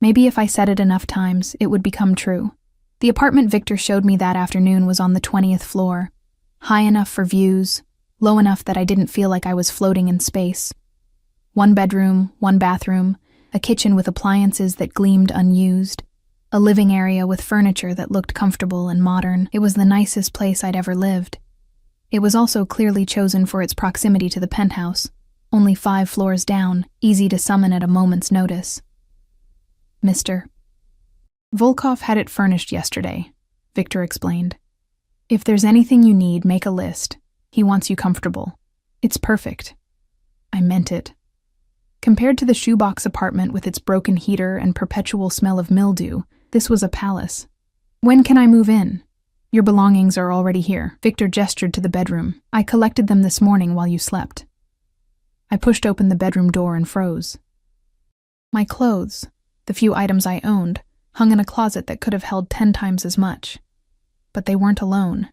Maybe if I said it enough times, it would become true. The apartment Victor showed me that afternoon was on the 20th floor. High enough for views, low enough that I didn't feel like I was floating in space. 1 bedroom, 1 bathroom, a kitchen with appliances that gleamed unused, a living area with furniture that looked comfortable and modern. It was the nicest place I'd ever lived. It was also clearly chosen for its proximity to the penthouse, only 5 floors down, easy to summon at a moment's notice. Mr. Volkov had it furnished yesterday, Victor explained. If there's anything you need, make a list. He wants you comfortable. It's perfect. I meant it. Compared to the shoebox apartment with its broken heater and perpetual smell of mildew, this was a palace. When can I move in? Your belongings are already here. Victor gestured to the bedroom. I collected them this morning while you slept. I pushed open the bedroom door and froze. My clothes, the few items I owned, hung in a closet that could have held 10 times as much. But they weren't alone.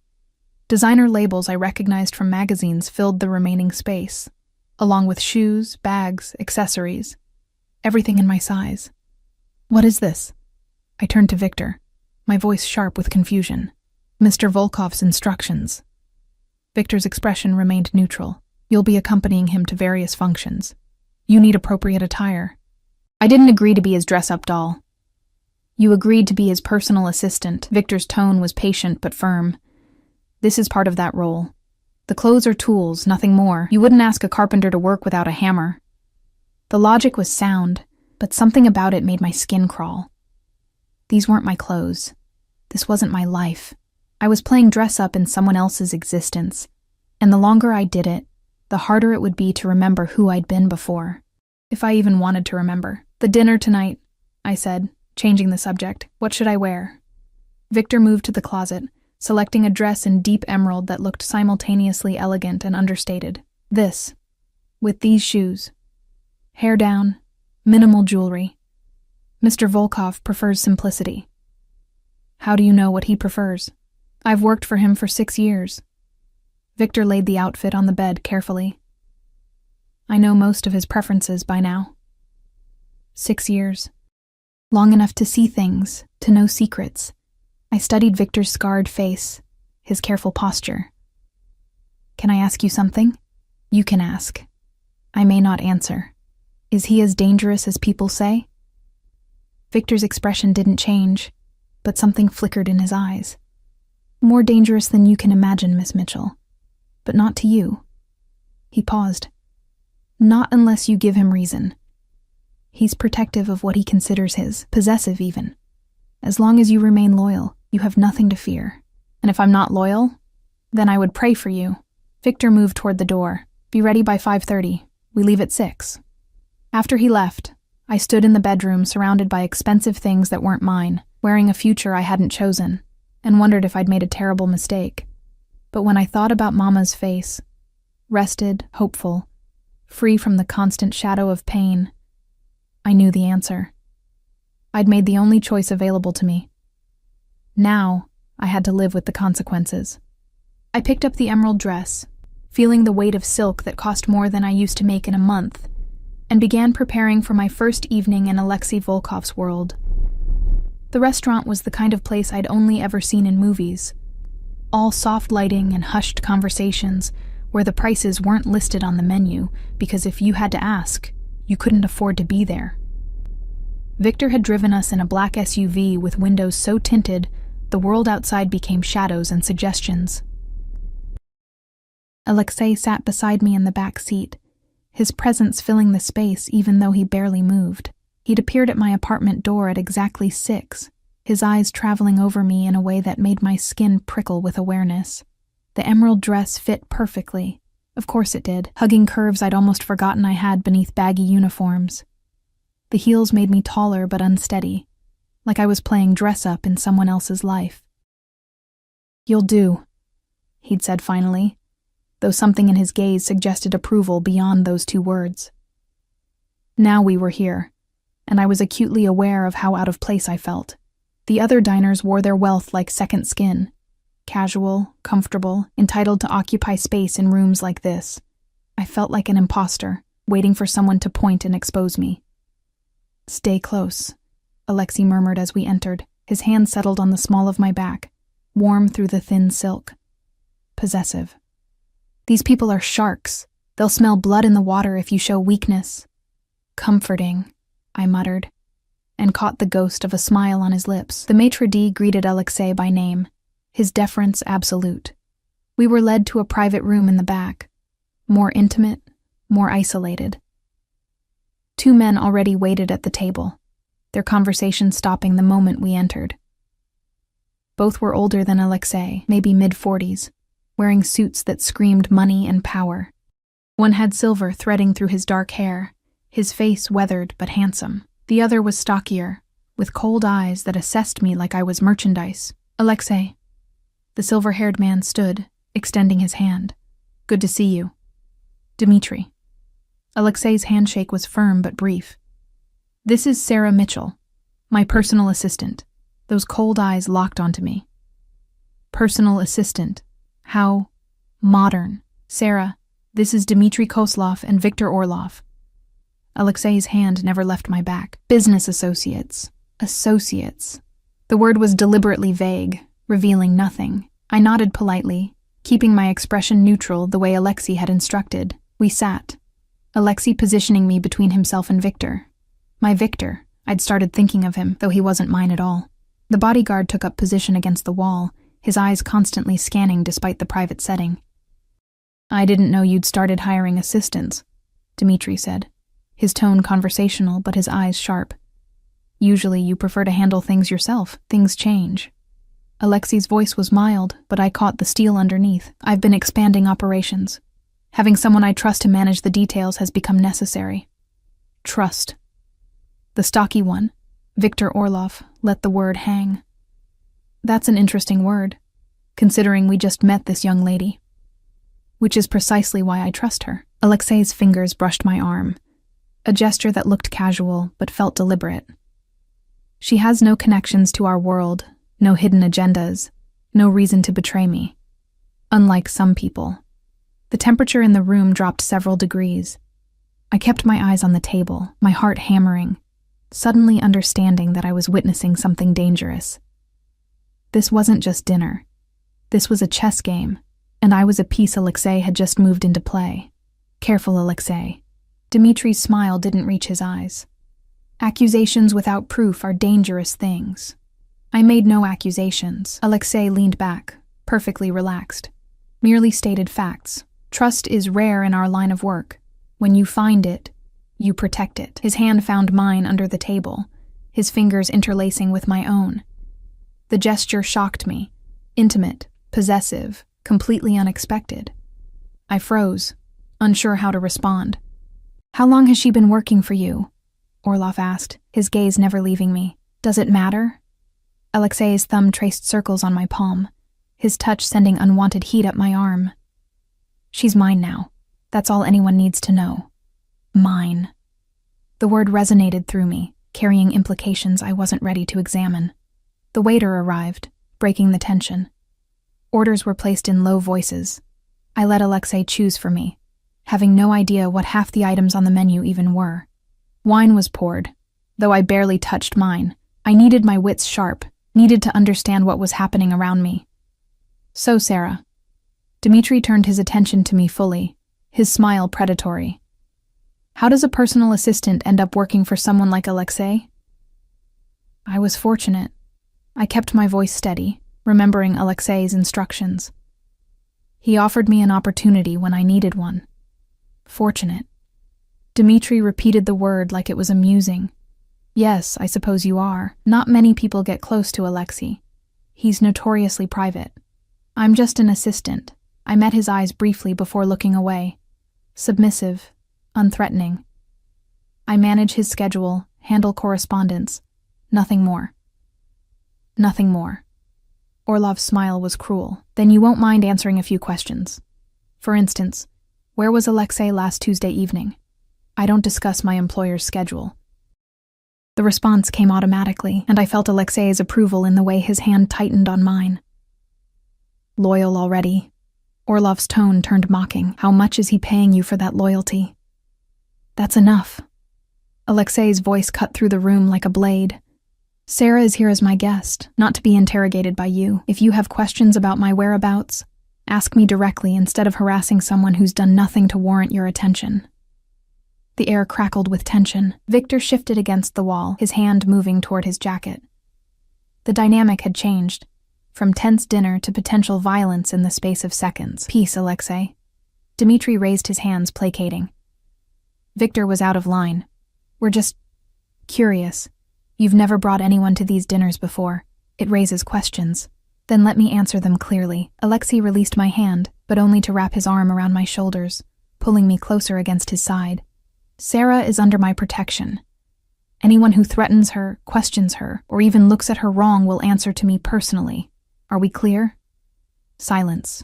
Designer labels I recognized from magazines filled the remaining space, along with shoes, bags, accessories, everything in my size. What is this? I turned to Victor, my voice sharp with confusion. Mr. Volkov's instructions. Victor's expression remained neutral. You'll be accompanying him to various functions. You need appropriate attire. I didn't agree to be his dress-up doll. You agreed to be his personal assistant. Victor's tone was patient but firm. This is part of that role. The clothes are tools, nothing more. You wouldn't ask a carpenter to work without a hammer. The logic was sound, but something about it made my skin crawl. These weren't my clothes. This wasn't my life. I was playing dress-up in someone else's existence, and the longer I did it, the harder it would be to remember who I'd been before. If I even wanted to remember. The dinner tonight, I said, changing the subject. What should I wear? Victor moved to the closet, selecting a dress in deep emerald that looked simultaneously elegant and understated. This, with these shoes. Hair down, minimal jewelry. Mr. Volkov prefers simplicity. How do you know what he prefers? I've worked for him for 6 years. Victor laid the outfit on the bed carefully. I know most of his preferences by now. 6 years. Long enough to see things, to know secrets. I studied Victor's scarred face, his careful posture. Can I ask you something? You can ask. I may not answer. Is he as dangerous as people say? Victor's expression didn't change, but something flickered in his eyes. More dangerous than you can imagine, Miss Mitchell. But not to you. He paused. Not unless you give him reason. He's protective of what he considers his, possessive even. As long as you remain loyal, you have nothing to fear. And if I'm not loyal, then I would pray for you. Victor moved toward the door. Be ready by 5:30. We leave at 6. After he left, I stood in the bedroom surrounded by expensive things that weren't mine, wearing a future I hadn't chosen, and wondered if I'd made a terrible mistake. But when I thought about Mama's face, rested, hopeful, free from the constant shadow of pain, I knew the answer. I'd made the only choice available to me. Now, I had to live with the consequences. I picked up the emerald dress, feeling the weight of silk that cost more than I used to make in a month, and began preparing for my first evening in Alexei Volkov's world. The restaurant was the kind of place I'd only ever seen in movies. All soft lighting and hushed conversations, where the prices weren't listed on the menu because if you had to ask, you couldn't afford to be there. Victor had driven us in a black SUV with windows so tinted, the world outside became shadows and suggestions. Alexei sat beside me in the back seat, his presence filling the space even though he barely moved. He'd appeared at my apartment door at exactly 6, his eyes traveling over me in a way that made my skin prickle with awareness. The emerald dress fit perfectly. Of course it did, hugging curves I'd almost forgotten I had beneath baggy uniforms. The heels made me taller but unsteady, like I was playing dress-up in someone else's life. "You'll do," he'd said finally, though something in his gaze suggested approval beyond those 2 words. Now we were here, and I was acutely aware of how out of place I felt. The other diners wore their wealth like second skin. Casual, comfortable, entitled to occupy space in rooms like this. I felt like an imposter, waiting for someone to point and expose me. "Stay close," Alexei murmured as we entered. His hand settled on the small of my back, warm through the thin silk. Possessive. "These people are sharks. They'll smell blood in the water if you show weakness." "Comforting," I muttered, and caught the ghost of a smile on his lips. The maitre d' greeted Alexei by name, his deference absolute. We were led to a private room in the back, more intimate, more isolated. 2 men already waited at the table, their conversation stopping the moment we entered. Both were older than Alexei, maybe mid-40s, wearing suits that screamed money and power. One had silver threading through his dark hair, his face weathered but handsome. The other was stockier, with cold eyes that assessed me like I was merchandise. "Alexei." The silver-haired man stood, extending his hand. "Good to see you." "Dmitri." Alexei's handshake was firm but brief. "This is Sarah Mitchell, my personal assistant." Those cold eyes locked onto me. Personal assistant. How modern. "Sarah, this is Dmitri Koslov and Victor Orlov." Alexei's hand never left my back. "Business associates." Associates. The word was deliberately vague, revealing nothing. I nodded politely, keeping my expression neutral the way Alexei had instructed. We sat, Alexei positioning me between himself and Victor. My Victor, I'd started thinking of him, though he wasn't mine at all. The bodyguard took up position against the wall, his eyes constantly scanning despite the private setting. "I didn't know you'd started hiring assistants," Dmitri said, his tone conversational but his eyes sharp. "Usually you prefer to handle things yourself. Things change." Alexei's voice was mild, but I caught the steel underneath. "I've been expanding operations. Having someone I trust to manage the details has become necessary." Trust. The stocky one, Victor Orlov, let the word hang. "That's an interesting word, considering we just met this young lady. Which is precisely why I trust her." Alexei's fingers brushed my arm, a gesture that looked casual but felt deliberate. "She has no connections to our world, no hidden agendas, no reason to betray me. Unlike some people." The temperature in the room dropped several degrees. I kept my eyes on the table, my heart hammering, suddenly understanding that I was witnessing something dangerous. This wasn't just dinner. This was a chess game, and I was a piece Alexei had just moved into play. "Careful, Alexei." Dmitri's smile didn't reach his eyes. "Accusations without proof are dangerous things." I made no accusations. Alexei leaned back, perfectly relaxed. Merely stated facts. Trust is rare in our line of work. When you find it, you protect it. His hand found mine under the table, his fingers interlacing with my own. The gesture shocked me. Intimate, possessive, completely unexpected. I froze, unsure how to respond. "How long has she been working for you?" Orlov asked, his gaze never leaving me. "Does it matter?" Alexei's thumb traced circles on my palm, his touch sending unwanted heat up my arm. "She's mine now. That's all anyone needs to know. Mine." The word resonated through me, carrying implications I wasn't ready to examine. The waiter arrived, breaking the tension. Orders were placed in low voices. I let Alexei choose for me, having no idea what half the items on the menu even were. Wine was poured, though I barely touched mine. I needed my wits sharp, needed to understand what was happening around me. "So, Sarah." Dmitri turned his attention to me fully, his smile predatory. "How does a personal assistant end up working for someone like Alexei?" I was fortunate. I kept my voice steady, remembering Alexei's instructions. He offered me an opportunity when I needed one. Fortunate. Dmitri repeated the word like it was amusing. "Yes, I suppose you are. Not many people get close to Alexei. He's notoriously private. I'm just an assistant." I met his eyes briefly before looking away. Submissive, unthreatening. I manage his schedule, handle correspondence. Nothing more. Nothing more. Orlov's smile was cruel. "Then you won't mind answering a few questions. For instance, where was Alexei last Tuesday evening? I don't discuss my employer's schedule." The response came automatically, and I felt Alexei's approval in the way his hand tightened on mine. "Loyal already?" Orlov's tone turned mocking. "How much is he paying you for that loyalty?" "That's enough." Alexei's voice cut through the room like a blade. "Sarah is here as my guest, not to be interrogated by you. If you have questions about my whereabouts, ask me directly instead of harassing someone who's done nothing to warrant your attention." The air crackled with tension. Victor shifted against the wall, his hand moving toward his jacket. The dynamic had changed, from tense dinner to potential violence in the space of seconds. "Peace, Alexei." Dmitri raised his hands, placating. Victor was out of line. "We're just curious. You've never brought anyone to these dinners before. It raises questions." "Then let me answer them clearly." Alexei released my hand, but only to wrap his arm around my shoulders, pulling me closer against his side. "Sarah is under my protection. Anyone who threatens her, questions her, or even looks at her wrong will answer to me personally. Are we clear?" Silence.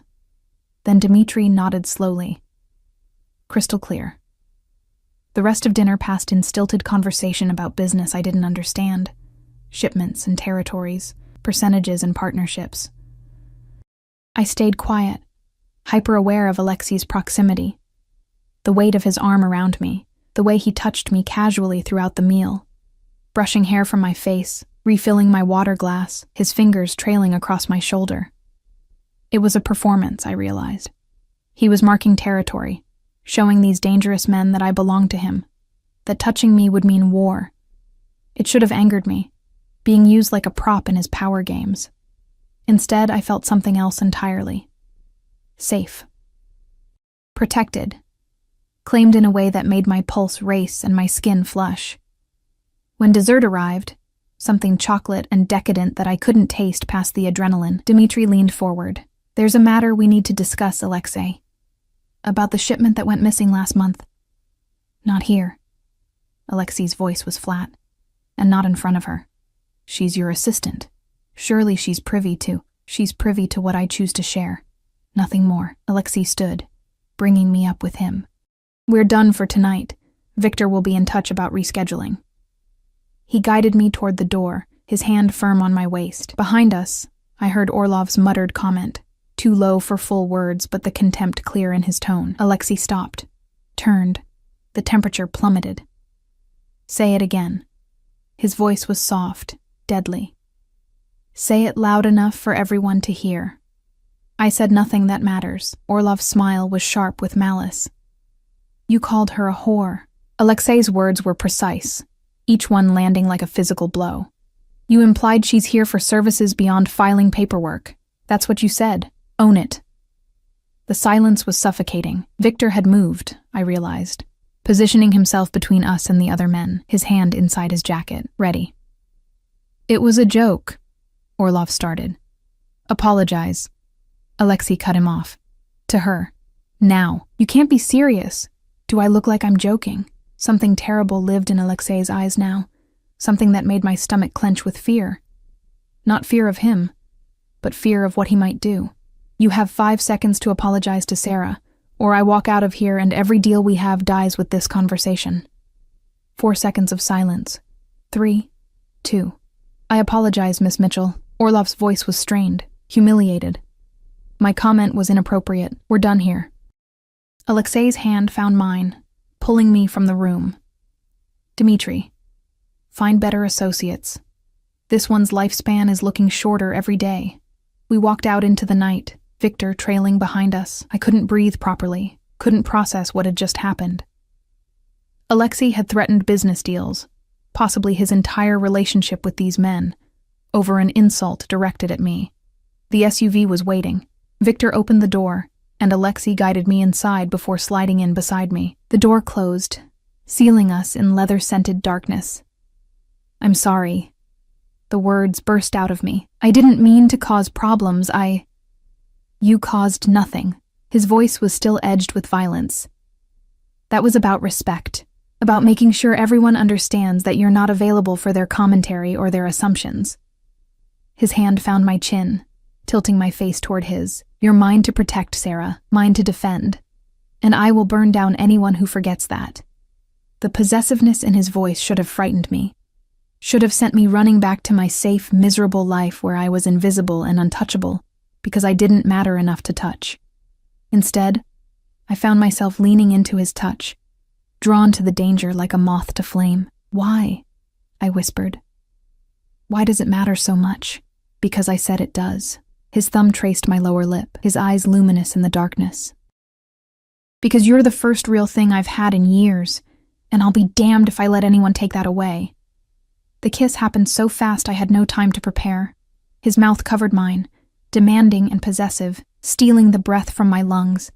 Then Dmitri nodded slowly. "Crystal clear." The rest of dinner passed in stilted conversation about business I didn't understand. Shipments and territories, percentages and partnerships. I stayed quiet, hyper-aware of Alexei's proximity, the weight of his arm around me, the way he touched me casually throughout the meal, brushing hair from my face, refilling my water glass, his fingers trailing across my shoulder. It was a performance, I realized. He was marking territory, showing these dangerous men that I belonged to him, that touching me would mean war. It should have angered me, being used like a prop in his power games. Instead, I felt something else entirely. Safe. Protected. Claimed in a way that made my pulse race and my skin flush. When dessert arrived, something chocolate and decadent that I couldn't taste past the adrenaline, Dmitri leaned forward. "There's a matter we need to discuss, Alexei. About the shipment that went missing last month." "Not here." Alexei's voice was flat, and not in front of her. "She's your assistant. Surely she's privy to what I choose to share. Nothing more." Alexei stood, bringing me up with him. "We're done for tonight. Victor will be in touch about rescheduling." He guided me toward the door, his hand firm on my waist. Behind us, I heard Orlov's muttered comment, too low for full words but the contempt clear in his tone. Alexei stopped, turned. The temperature plummeted. "Say it again." His voice was soft, deadly. "Say it loud enough for everyone to hear." I said nothing that matters. Orlov's smile was sharp with malice. "You called her a whore." Alexei's words were precise, each one landing like a physical blow. "You implied she's here for services beyond filing paperwork. That's what you said. Own it." The silence was suffocating. Victor had moved, I realized, positioning himself between us and the other men, his hand inside his jacket, ready. "It was a joke," Orlov started. "Apologize." Alexei cut him off. To her. "Now. You can't be serious. Do I look like I'm joking?" Something terrible lived in Alexei's eyes now, something that made my stomach clench with fear. Not fear of him, but fear of what he might do. "You have 5 seconds to apologize to Sarah, or I walk out of here and every deal we have dies with this conversation." 4 seconds of silence. 3, 2. "I apologize, Miss Mitchell." Orlov's voice was strained, humiliated. "My comment was inappropriate. We're done here." Alexei's hand found mine, pulling me from the room. Dmitri, find better associates. This one's lifespan is looking shorter every day. We walked out into the night, Victor trailing behind us. I couldn't breathe properly, couldn't process what had just happened. Alexei had threatened business deals, possibly his entire relationship with these men, over an insult directed at me. The SUV was waiting. Victor opened the door, and Alexei guided me inside before sliding in beside me. The door closed, sealing us in leather-scented darkness. I'm sorry. The words burst out of me. I didn't mean to cause problems. You caused nothing. His voice was still edged with violence. That was about respect, about making sure everyone understands that you're not available for their commentary or their assumptions. His hand found my chin, tilting my face toward his. You're mine to protect, Sarah, mine to defend. And I will burn down anyone who forgets that. The possessiveness in his voice should have frightened me. Should have sent me running back to my safe, miserable life where I was invisible and untouchable because I didn't matter enough to touch. Instead, I found myself leaning into his touch, drawn to the danger like a moth to flame. Why? I whispered. Why does it matter so much? Because I said it does. His thumb traced my lower lip, his eyes luminous in the darkness. Because you're the first real thing I've had in years, and I'll be damned if I let anyone take that away. The kiss happened so fast I had no time to prepare. His mouth covered mine, demanding and possessive, stealing the breath from my lungs.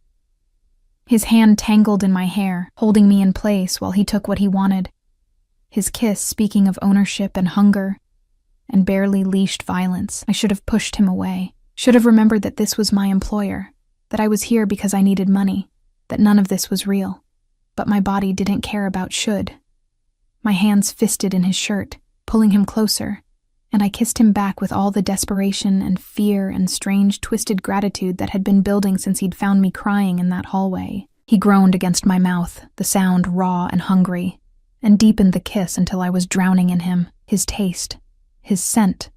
His hand tangled in my hair, holding me in place while he took what he wanted. His kiss speaking of ownership and hunger, and barely leashed violence. I should have pushed him away, should have remembered that this was my employer, that I was here because I needed money, that none of this was real. But my body didn't care about should. My hands fisted in his shirt, pulling him closer, and I kissed him back with all the desperation and fear and strange twisted gratitude that had been building since he'd found me crying in that hallway. He groaned against my mouth, the sound raw and hungry, and deepened the kiss until I was drowning in him, his taste, his scent,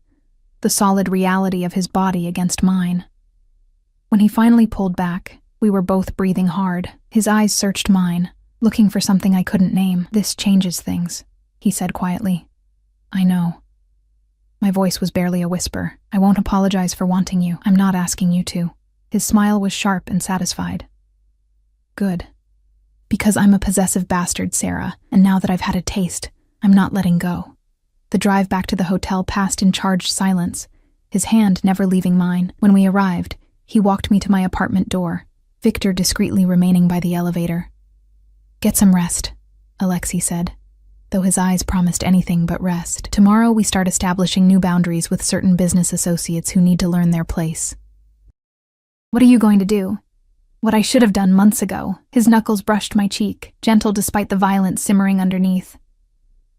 the solid reality of his body against mine. When he finally pulled back, we were both breathing hard. His eyes searched mine, looking for something I couldn't name. This changes things, he said quietly. I know. My voice was barely a whisper. I won't apologize for wanting you. I'm not asking you to. His smile was sharp and satisfied. Good. Because I'm a possessive bastard, Sarah, and now that I've had a taste, I'm not letting go. The drive back to the hotel passed in charged silence, his hand never leaving mine. When we arrived, he walked me to my apartment door, Victor discreetly remaining by the elevator. Get some rest, Alexei said, though his eyes promised anything but rest. Tomorrow we start establishing new boundaries with certain business associates who need to learn their place. What are you going to do? What I should have done months ago. His knuckles brushed my cheek, gentle despite the violence simmering underneath.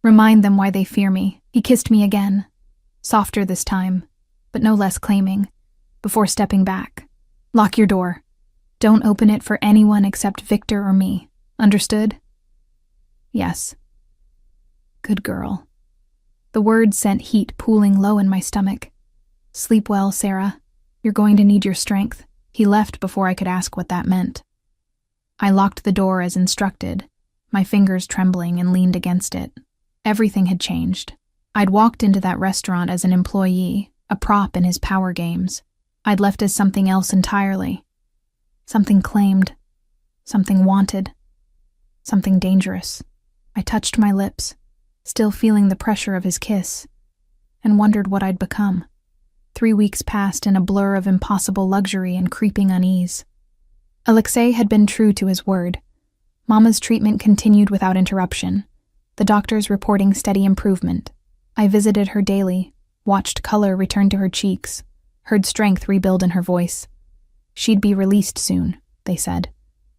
Remind them why they fear me. He kissed me again, softer this time, but no less claiming, before stepping back. Lock your door. Don't open it for anyone except Victor or me. Understood? Yes. Good girl. The words sent heat pooling low in my stomach. Sleep well, Sarah. You're going to need your strength. He left before I could ask what that meant. I locked the door as instructed, my fingers trembling, and leaned against it. Everything had changed. I'd walked into that restaurant as an employee, a prop in his power games. I'd left as something else entirely. Something claimed, something wanted, something dangerous. I touched my lips, still feeling the pressure of his kiss, and wondered what I'd become. 3 weeks passed in a blur of impossible luxury and creeping unease. Alexei had been true to his word. Mama's treatment continued without interruption, the doctors reporting steady improvement. I visited her daily, watched color return to her cheeks, heard strength rebuild in her voice. She'd be released soon, they said,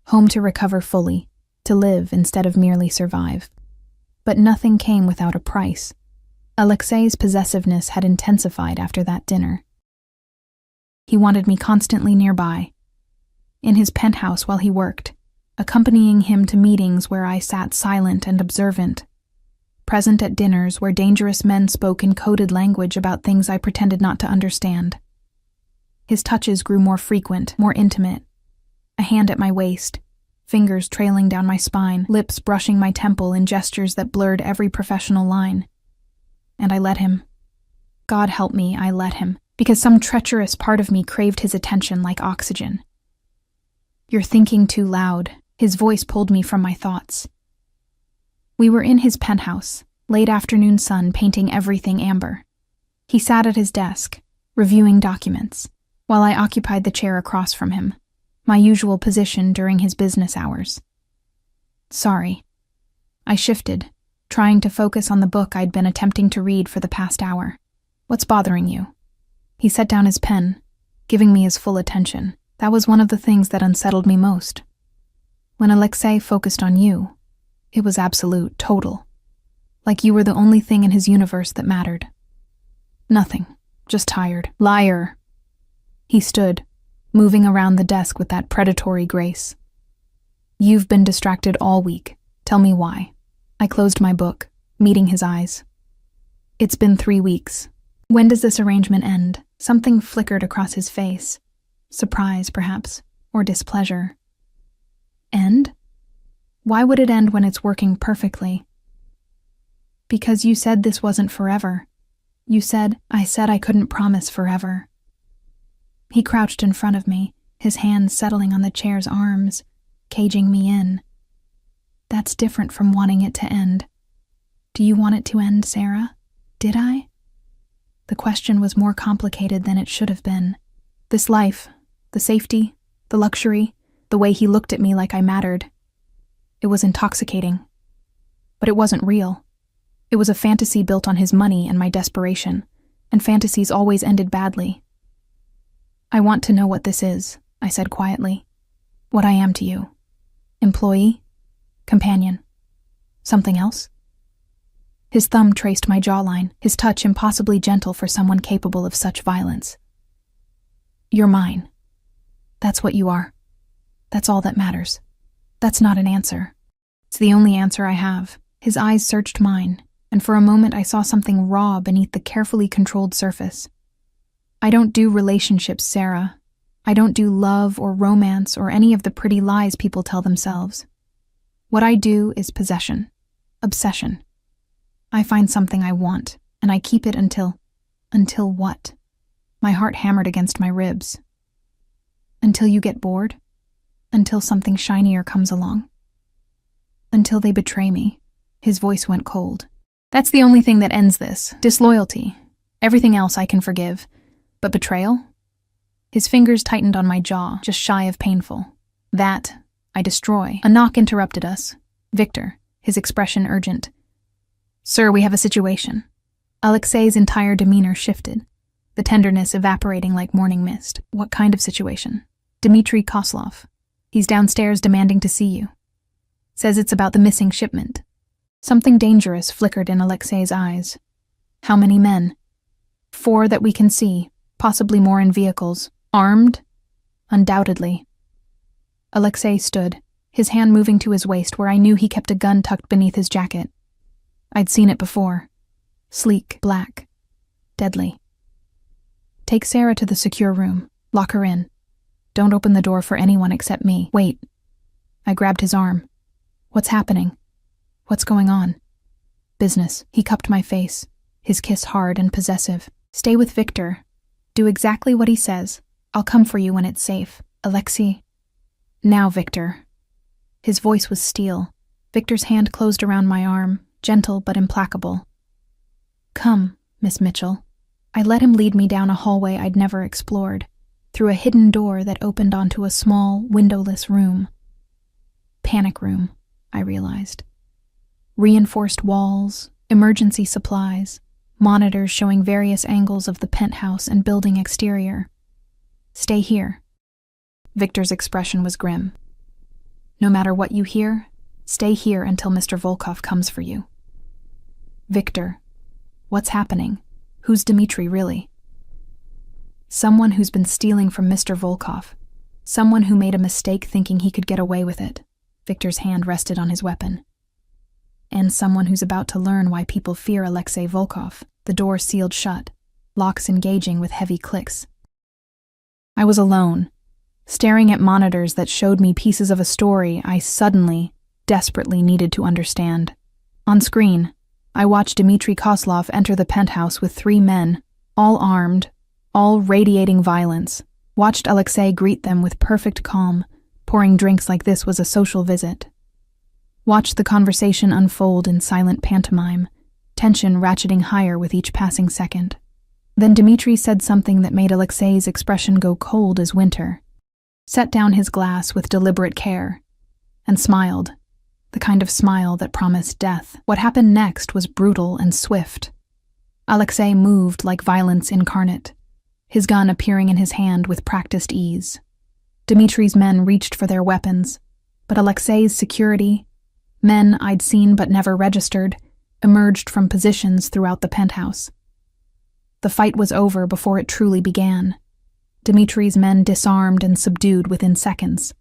home to recover fully, to live instead of merely survive. But nothing came without a price. Alexei's possessiveness had intensified after that dinner. He wanted me constantly nearby, in his penthouse while he worked, accompanying him to meetings where I sat silent and observant, present at dinners where dangerous men spoke in coded language about things I pretended not to understand. His touches grew more frequent, more intimate, a hand at my waist, fingers trailing down my spine, lips brushing my temple in gestures that blurred every professional line. And I let him. God help me, I let him, because some treacherous part of me craved his attention like oxygen. "You're thinking too loud," his voice pulled me from my thoughts. We were in his penthouse, late afternoon sun painting everything amber. He sat at his desk, reviewing documents, while I occupied the chair across from him, my usual position during his business hours. "Sorry." I shifted, trying to focus on the book I'd been attempting to read for the past hour. "What's bothering you?" He set down his pen, giving me his full attention. That was one of the things that unsettled me most. When Alexei focused on you, it was absolute, total. Like you were the only thing in his universe that mattered. "Nothing. Just tired." "Liar." He stood, moving around the desk with that predatory grace. "You've been distracted all week. Tell me why." I closed my book, meeting his eyes. "It's been 3 weeks. When does this arrangement end?" Something flickered across his face. Surprise, perhaps, or displeasure. "End? Why would it end when it's working perfectly?" "Because you said this wasn't forever. You said," I said I couldn't promise forever. He crouched in front of me, his hands settling on the chair's arms, caging me in. "That's different from wanting it to end. Do you want it to end, Sarah? Did I?" The question was more complicated than it should have been. This life, the safety, the luxury, the way he looked at me like I mattered. It was intoxicating. But it wasn't real. It was a fantasy built on his money and my desperation, and fantasies always ended badly. "I want to know what this is," I said quietly. "What I am to you. Employee? Companion? Something else?" His thumb traced my jawline, his touch impossibly gentle for someone capable of such violence. "You're mine. That's what you are. That's all that matters. That's not an answer. It's the only answer I have." His eyes searched mine, and for a moment I saw something raw beneath the carefully controlled surface. "I don't do relationships, Sarah. I don't do love or romance or any of the pretty lies people tell themselves. What I do is possession, obsession. I find something I want, and I keep it until what?" My heart hammered against my ribs. "Until you get bored? Until something shinier comes along? Until they betray me." His voice went cold. "That's the only thing that ends this. Disloyalty. Everything else I can forgive. But betrayal?" His fingers tightened on my jaw, just shy of painful. "That, I destroy." A knock interrupted us. Victor, his expression urgent. "Sir, we have a situation." Alexei's entire demeanor shifted, the tenderness evaporating like morning mist. "What kind of situation?" "Dmitry Koslov. He's downstairs demanding to see you. Says it's about the missing shipment." Something dangerous flickered in Alexei's eyes. "How many men?" "4 that we can see, possibly more in vehicles. Armed?" "Undoubtedly." Alexei stood, his hand moving to his waist where I knew he kept a gun tucked beneath his jacket. I'd seen it before. Sleek, black, deadly. "Take Sarah to the secure room. Lock her in. Don't open the door for anyone except me." "Wait." I grabbed his arm. "What's happening? What's going on?" "Business." He cupped my face, his kiss hard and possessive. "Stay with Victor. Do exactly what he says. I'll come for you when it's safe. Alexei." "Now, Victor." His voice was steel. Victor's hand closed around my arm, gentle but implacable. "Come, Miss Mitchell." I let him lead me down a hallway I'd never explored, through a hidden door that opened onto a small, windowless room. Panic room, I realized. Reinforced walls, emergency supplies, monitors showing various angles of the penthouse and building exterior. "Stay here." Victor's expression was grim. "No matter what you hear, stay here until Mr. Volkov comes for you." "Victor, what's happening? Who's Dmitry really?" "Someone who's been stealing from Mr. Volkov. Someone who made a mistake thinking he could get away with it." Victor's hand rested on his weapon. "And someone who's about to learn why people fear Alexei Volkov." The door sealed shut, locks engaging with heavy clicks. I was alone, staring at monitors that showed me pieces of a story I suddenly, desperately needed to understand. On screen, I watched Dmitry Koslov enter the penthouse with 3 men, all armed, all radiating violence. Watched Alexei greet them with perfect calm, pouring drinks like this was a social visit. Watched the conversation unfold in silent pantomime, tension ratcheting higher with each passing second. Then Dmitry said something that made Alexei's expression go cold as winter, set down his glass with deliberate care, and smiled, the kind of smile that promised death. What happened next was brutal and swift. Alexei moved like violence incarnate, his gun appearing in his hand with practiced ease. Dmitry's men reached for their weapons, but Alexei's security, men I'd seen but never registered, emerged from positions throughout the penthouse. The fight was over before it truly began. Dmitry's men disarmed and subdued within seconds.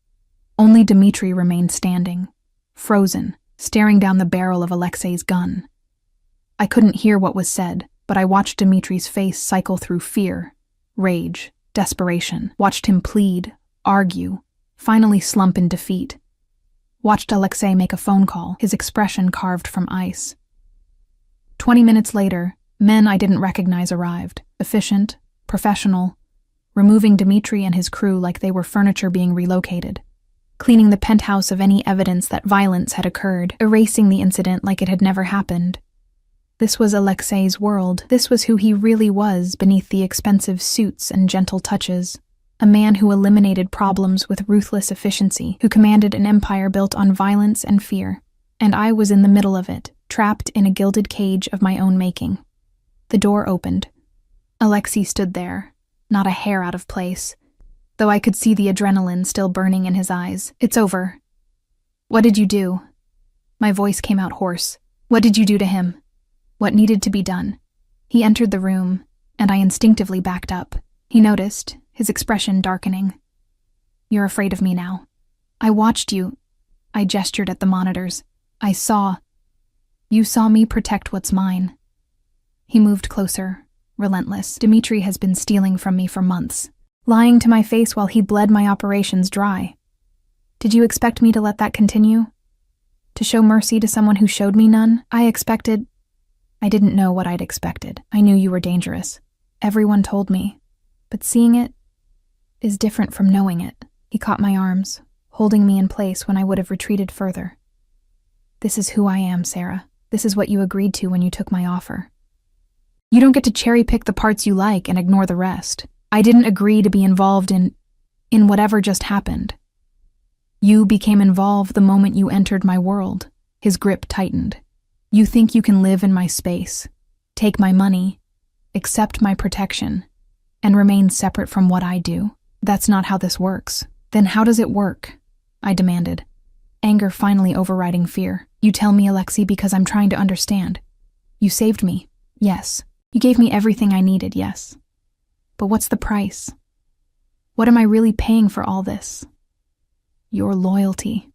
Only Dmitry remained standing, frozen, staring down the barrel of Alexei's gun. I couldn't hear what was said, but I watched Dmitry's face cycle through fear, rage, desperation. Watched him plead, argue, finally slump in defeat. Watched Alexei make a phone call, his expression carved from ice. 20 minutes later, men I didn't recognize arrived, efficient, professional, removing Dmitry and his crew like they were furniture being relocated, cleaning the penthouse of any evidence that violence had occurred, erasing the incident like it had never happened. This was Alexei's world. This was who he really was beneath the expensive suits and gentle touches. A man who eliminated problems with ruthless efficiency, who commanded an empire built on violence and fear. And I was in the middle of it, trapped in a gilded cage of my own making. The door opened. Alexei stood there, not a hair out of place, though I could see the adrenaline still burning in his eyes. "It's over." "What did you do?" My voice came out hoarse. "What did you do to him?" What needed to be done? He entered the room, and I instinctively backed up. He noticed, his expression darkening. "You're afraid of me now. I watched you." I gestured at the monitors. "I saw. You saw me protect what's mine." He moved closer, relentless. "Dmitry has been stealing from me for months, lying to my face while he bled my operations dry. Did you expect me to let that continue? To show mercy to someone who showed me none? I didn't know what I'd expected. I knew you were dangerous. Everyone told me. But seeing it is different from knowing it." He caught my arms, holding me in place when I would have retreated further. "This is who I am, Sarah. This is what you agreed to when you took my offer. You don't get to cherry-pick the parts you like and ignore the rest. I didn't agree to be involved in whatever just happened. You became involved the moment you entered my world." His grip tightened. "You think you can live in my space, take my money, accept my protection, and remain separate from what I do? That's not how this works." "Then how does it work?" I demanded, anger finally overriding fear. "You tell me, Alexei, because I'm trying to understand. You saved me, yes. You gave me everything I needed, yes. But what's the price? What am I really paying for all this?" "Your loyalty."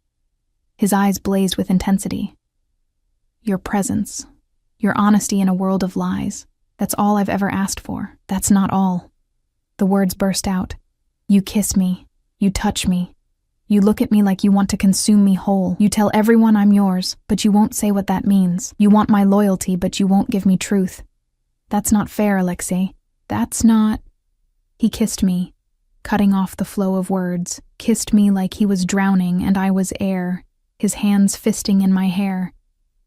His eyes blazed with intensity. "Your presence, your honesty in a world of lies. That's all I've ever asked for." "That's not all." The words burst out. "You kiss me, you touch me, you look at me like you want to consume me whole. You tell everyone I'm yours, but you won't say what that means. You want my loyalty, but you won't give me truth. That's not fair, Alexei. That's not..." He kissed me, cutting off the flow of words, kissed me like he was drowning and I was air, his hands fisting in my hair,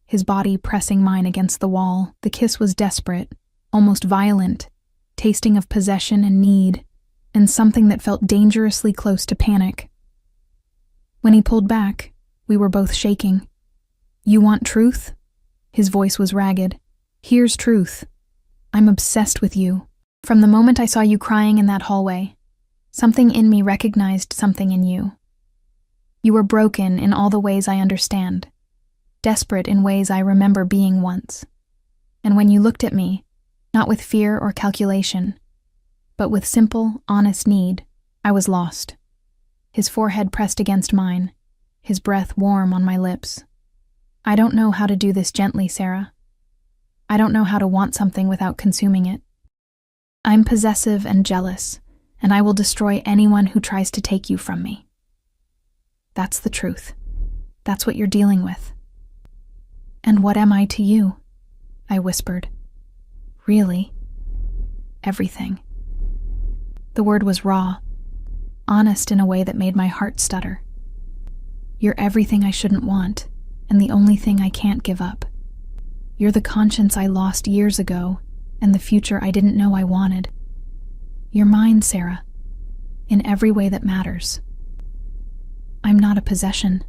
his body pressing mine against the wall. The kiss was desperate, almost violent, tasting of possession and need, and something that felt dangerously close to panic. When he pulled back, we were both shaking. "You want truth?" His voice was ragged. "Here's truth. I'm obsessed with you. From the moment I saw you crying in that hallway, something in me recognized something in you. You were broken in all the ways I understand, desperate in ways I remember being once. And when you looked at me, not with fear or calculation, but with simple, honest need, I was lost." His forehead pressed against mine, his breath warm on my lips. "I don't know how to do this gently, Sarah. I don't know how to want something without consuming it. I'm possessive and jealous, and I will destroy anyone who tries to take you from me. That's the truth. That's what you're dealing with. And what am I to you? I whispered. Really? Everything. The word was raw, honest in a way that made my heart stutter. You're everything I shouldn't want, and the only thing I can't give up. You're the conscience I lost years ago, and the future I didn't know I wanted. You're mine, Sarah, in every way that matters. I'm not a possession.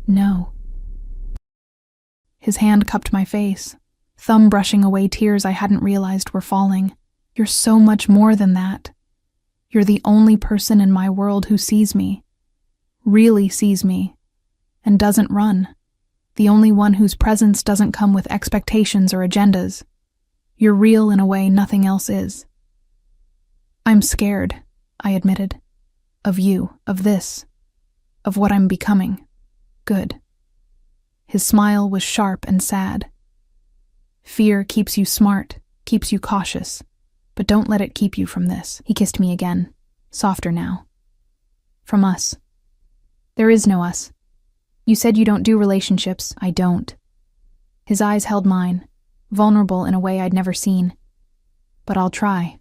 No. His hand cupped my face, thumb brushing away tears I hadn't realized were falling. You're so much more than that. You're the only person in my world who sees me, really sees me, and doesn't run. The only one whose presence doesn't come with expectations or agendas. You're real in a way nothing else is. I'm scared, I admitted. Of you, of this, of what I'm becoming. Good. His smile was sharp and sad. Fear keeps you smart, keeps you cautious, but don't let it keep you from this. He kissed me again, softer now. From us. There is no us. You said you don't do relationships. I don't. His eyes held mine, vulnerable in a way I'd never seen. But I'll try.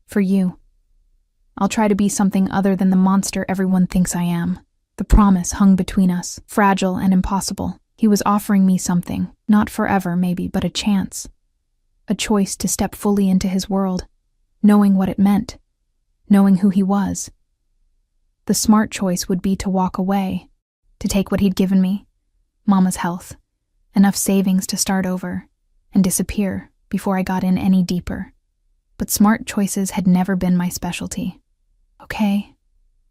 For you. I'll try to be something other than the monster everyone thinks I am. The promise hung between us, fragile and impossible. He was offering me something, not forever maybe, but a chance. A choice to step fully into his world, knowing what it meant, knowing who he was. The smart choice would be to walk away, to take what he'd given me, Mama's health, enough savings to start over, and disappear before I got in any deeper. But smart choices had never been my specialty. Okay,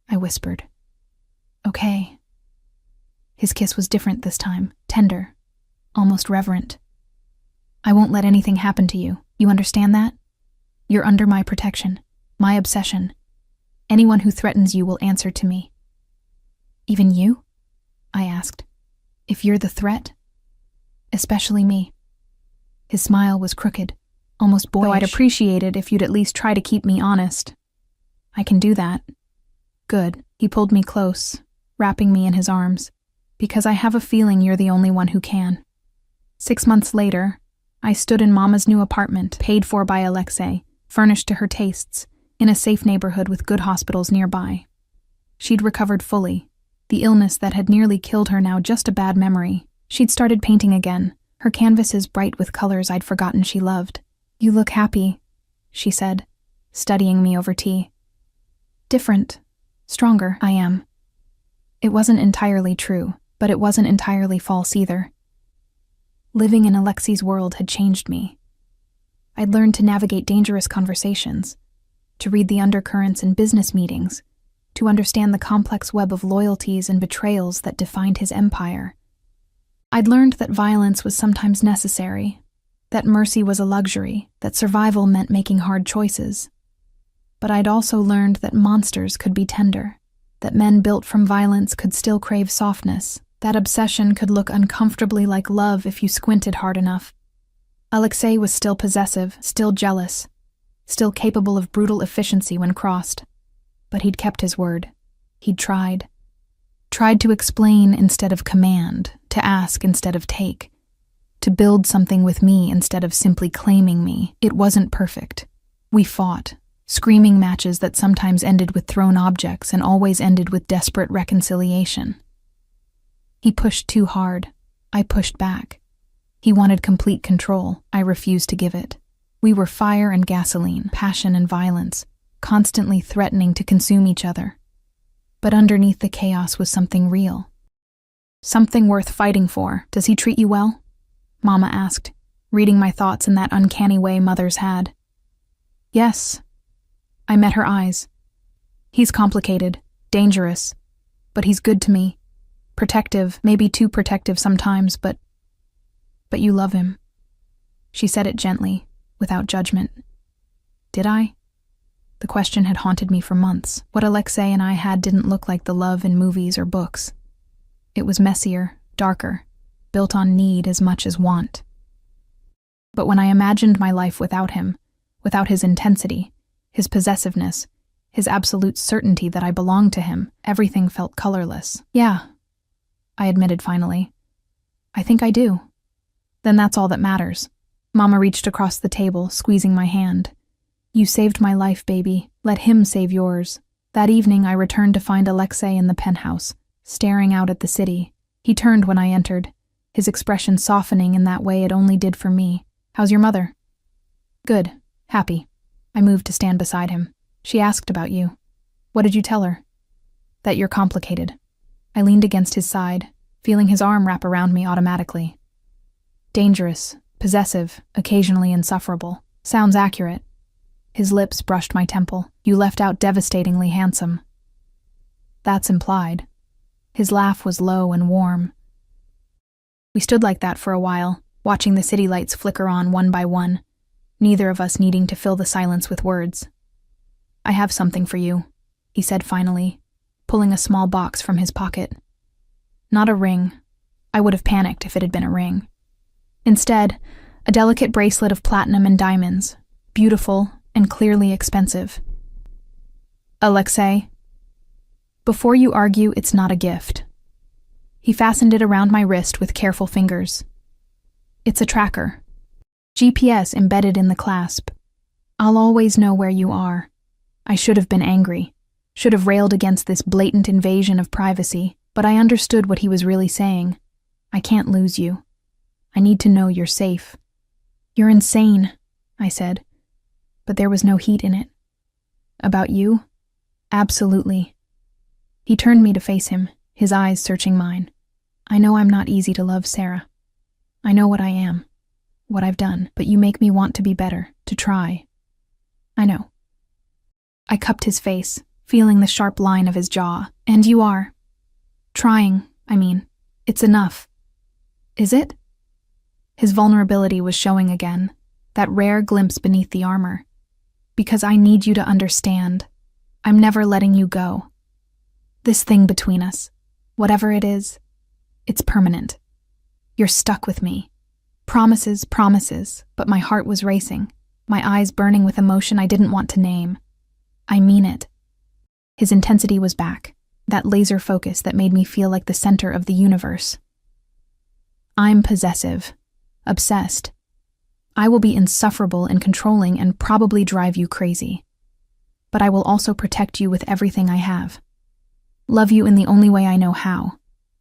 I whispered. Okay. His kiss was different this time, tender, almost reverent. I won't let anything happen to you. You understand that? You're under my protection, my obsession. Anyone who threatens you will answer to me. Even you? I asked. If you're the threat? Especially me. His smile was crooked, almost boyish. Though I'd appreciate it if you'd at least try to keep me honest. I can do that. Good. He pulled me close, wrapping me in his arms, because I have a feeling you're the only one who can. 6 months later, I stood in Mama's new apartment, paid for by Alexei, furnished to her tastes, in a safe neighborhood with good hospitals nearby. She'd recovered fully. The illness that had nearly killed her now just a bad memory. She'd started painting again, her canvases bright with colors I'd forgotten she loved. You look happy, she said, studying me over tea. Different. Stronger, I am. It wasn't entirely true, but it wasn't entirely false either. Living in Alexei's world had changed me. I'd learned to navigate dangerous conversations, to read the undercurrents in business meetings, to understand the complex web of loyalties and betrayals that defined his empire. I'd learned that violence was sometimes necessary, that mercy was a luxury, that survival meant making hard choices. But I'd also learned that monsters could be tender, that men built from violence could still crave softness, that obsession could look uncomfortably like love if you squinted hard enough. Alexei was still possessive, still jealous, still capable of brutal efficiency when crossed. But he'd kept his word. He'd tried. Tried to explain instead of command, to ask instead of take, to build something with me instead of simply claiming me. It wasn't perfect. We fought, screaming matches that sometimes ended with thrown objects and always ended with desperate reconciliation. He pushed too hard. I pushed back. He wanted complete control. I refused to give it. We were fire and gasoline, passion and violence, constantly threatening to consume each other. But underneath the chaos was something real. Something worth fighting for. Does he treat you well? Mama asked, reading my thoughts in that uncanny way mothers had. Yes. I met her eyes. He's complicated, dangerous, but he's good to me. Protective, maybe too protective sometimes, but you love him. She said it gently, without judgment. Did I? The question had haunted me for months. What Alexei and I had didn't look like the love in movies or books. It was messier, darker, built on need as much as want. But when I imagined my life without him, without his intensity, his possessiveness, his absolute certainty that I belonged to him. Everything felt colorless. Yeah, I admitted finally. I think I do. Then that's all that matters. Mama reached across the table, squeezing my hand. You saved my life, baby. Let him save yours. That evening, I returned to find Alexei in the penthouse, staring out at the city. He turned when I entered, his expression softening in that way it only did for me. How's your mother? Good. Happy. I moved to stand beside him. She asked about you. What did you tell her? That you're complicated. I leaned against his side, feeling his arm wrap around me automatically. Dangerous, possessive, occasionally insufferable. Sounds accurate. His lips brushed my temple. You left out devastatingly handsome. That's implied. His laugh was low and warm. We stood like that for a while, watching the city lights flicker on one by one, neither of us needing to fill the silence with words. I have something for you, he said finally, pulling a small box from his pocket. Not a ring. I would have panicked if it had been a ring. Instead, a delicate bracelet of platinum and diamonds, beautiful and clearly expensive. Alexei, before you argue, it's not a gift. He fastened it around my wrist with careful fingers. It's a tracker. GPS embedded in the clasp. I'll always know where you are. I should have been angry, should have railed against this blatant invasion of privacy, but I understood what he was really saying. I can't lose you. I need to know you're safe. You're insane, I said, but there was no heat in it. About you? Absolutely. He turned me to face him, his eyes searching mine. I know I'm not easy to love, Sarah. I know what I am, what I've done, but you make me want to be better, to try. I know. I cupped his face, feeling the sharp line of his jaw. And you are. Trying, I mean. It's enough. Is it? His vulnerability was showing again, that rare glimpse beneath the armor. Because I need you to understand. I'm never letting you go. This thing between us, whatever it is, it's permanent. You're stuck with me. Promises, promises, but my heart was racing, my eyes burning with emotion I didn't want to name. I mean it. His intensity was back, that laser focus that made me feel like the center of the universe. I'm possessive, obsessed. I will be insufferable and controlling and probably drive you crazy. But I will also protect you with everything I have. Love you in the only way I know how.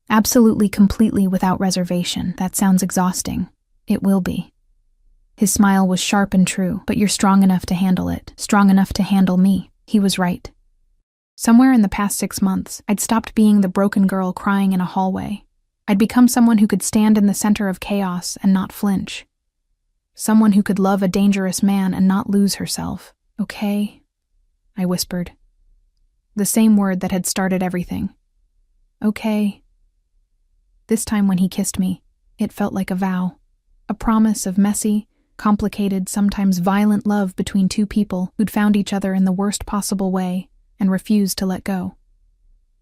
Absolutely, completely, without reservation. That sounds exhausting. It will be. His smile was sharp and true, but you're strong enough to handle it. Strong enough to handle me. He was right. Somewhere in the past 6 months, I'd stopped being the broken girl crying in a hallway. I'd become someone who could stand in the center of chaos and not flinch. Someone who could love a dangerous man and not lose herself. Okay? I whispered. The same word that had started everything. Okay. This time when he kissed me, it felt like a vow. A promise of messy, complicated, sometimes violent love between two people who'd found each other in the worst possible way and refused to let go.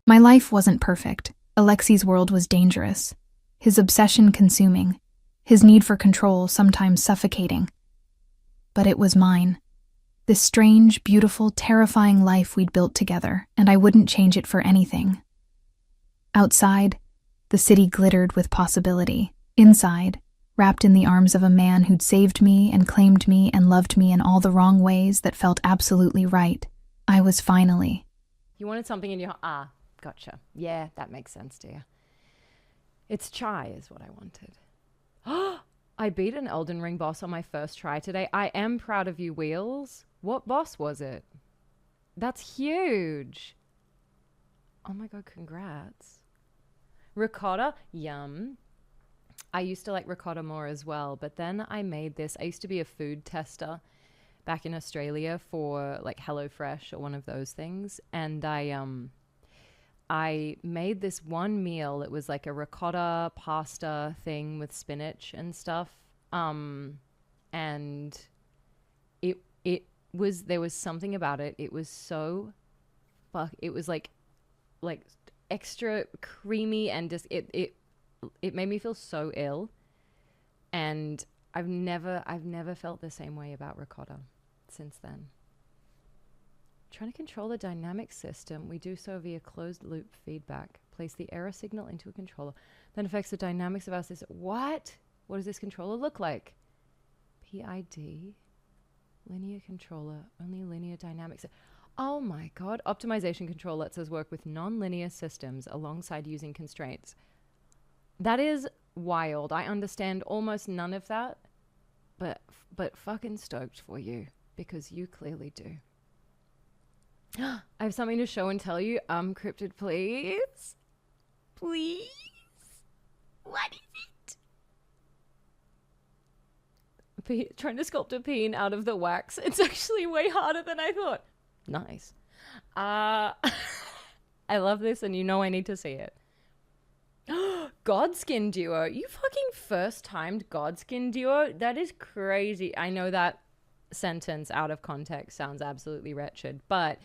My life wasn't perfect. Alexei's world was dangerous. His obsession consuming. His need for control sometimes suffocating. But it was mine. This strange, beautiful, terrifying life we'd built together, and I wouldn't change it for anything. Outside, the city glittered with possibility. Inside, wrapped in the arms of a man who'd saved me and claimed me and loved me in all the wrong ways that felt absolutely right, I was finally.
You wanted something in your... Gotcha. Yeah, that makes sense, dear. It's chai is what I wanted. I beat an Elden Ring boss on my first try today. I am proud of you, Wheels. What boss was it? That's huge. Oh my god, congrats. Ricotta? Yum. I used to like ricotta more as well, but then I made this. I used to be a food tester back in Australia for like HelloFresh or one of those things, and I made this one meal. It was like a ricotta pasta thing with spinach and stuff. And it was, there was something about it. It was so it was like extra creamy and just it made me feel so ill. And I've never felt the same way about ricotta since then. Trying to control the dynamic system, we do so via closed loop feedback. Place the error signal into a controller, then affects the dynamics of our system. What? What does this controller look like? PID, linear controller, only linear dynamics. Oh my God. Optimization control lets us work with non-linear systems alongside using constraints. That is wild. I understand almost none of that, but fucking stoked for you because you clearly do. I have something to show and tell you. Cryptid, please. Please. What is it? Trying to sculpt a peen out of the wax. It's actually way harder than I thought. Nice. I love this, and you know I need to see it. Godskin duo. You fucking first-timed Godskin duo? That is crazy. I know that sentence out of context sounds absolutely wretched, but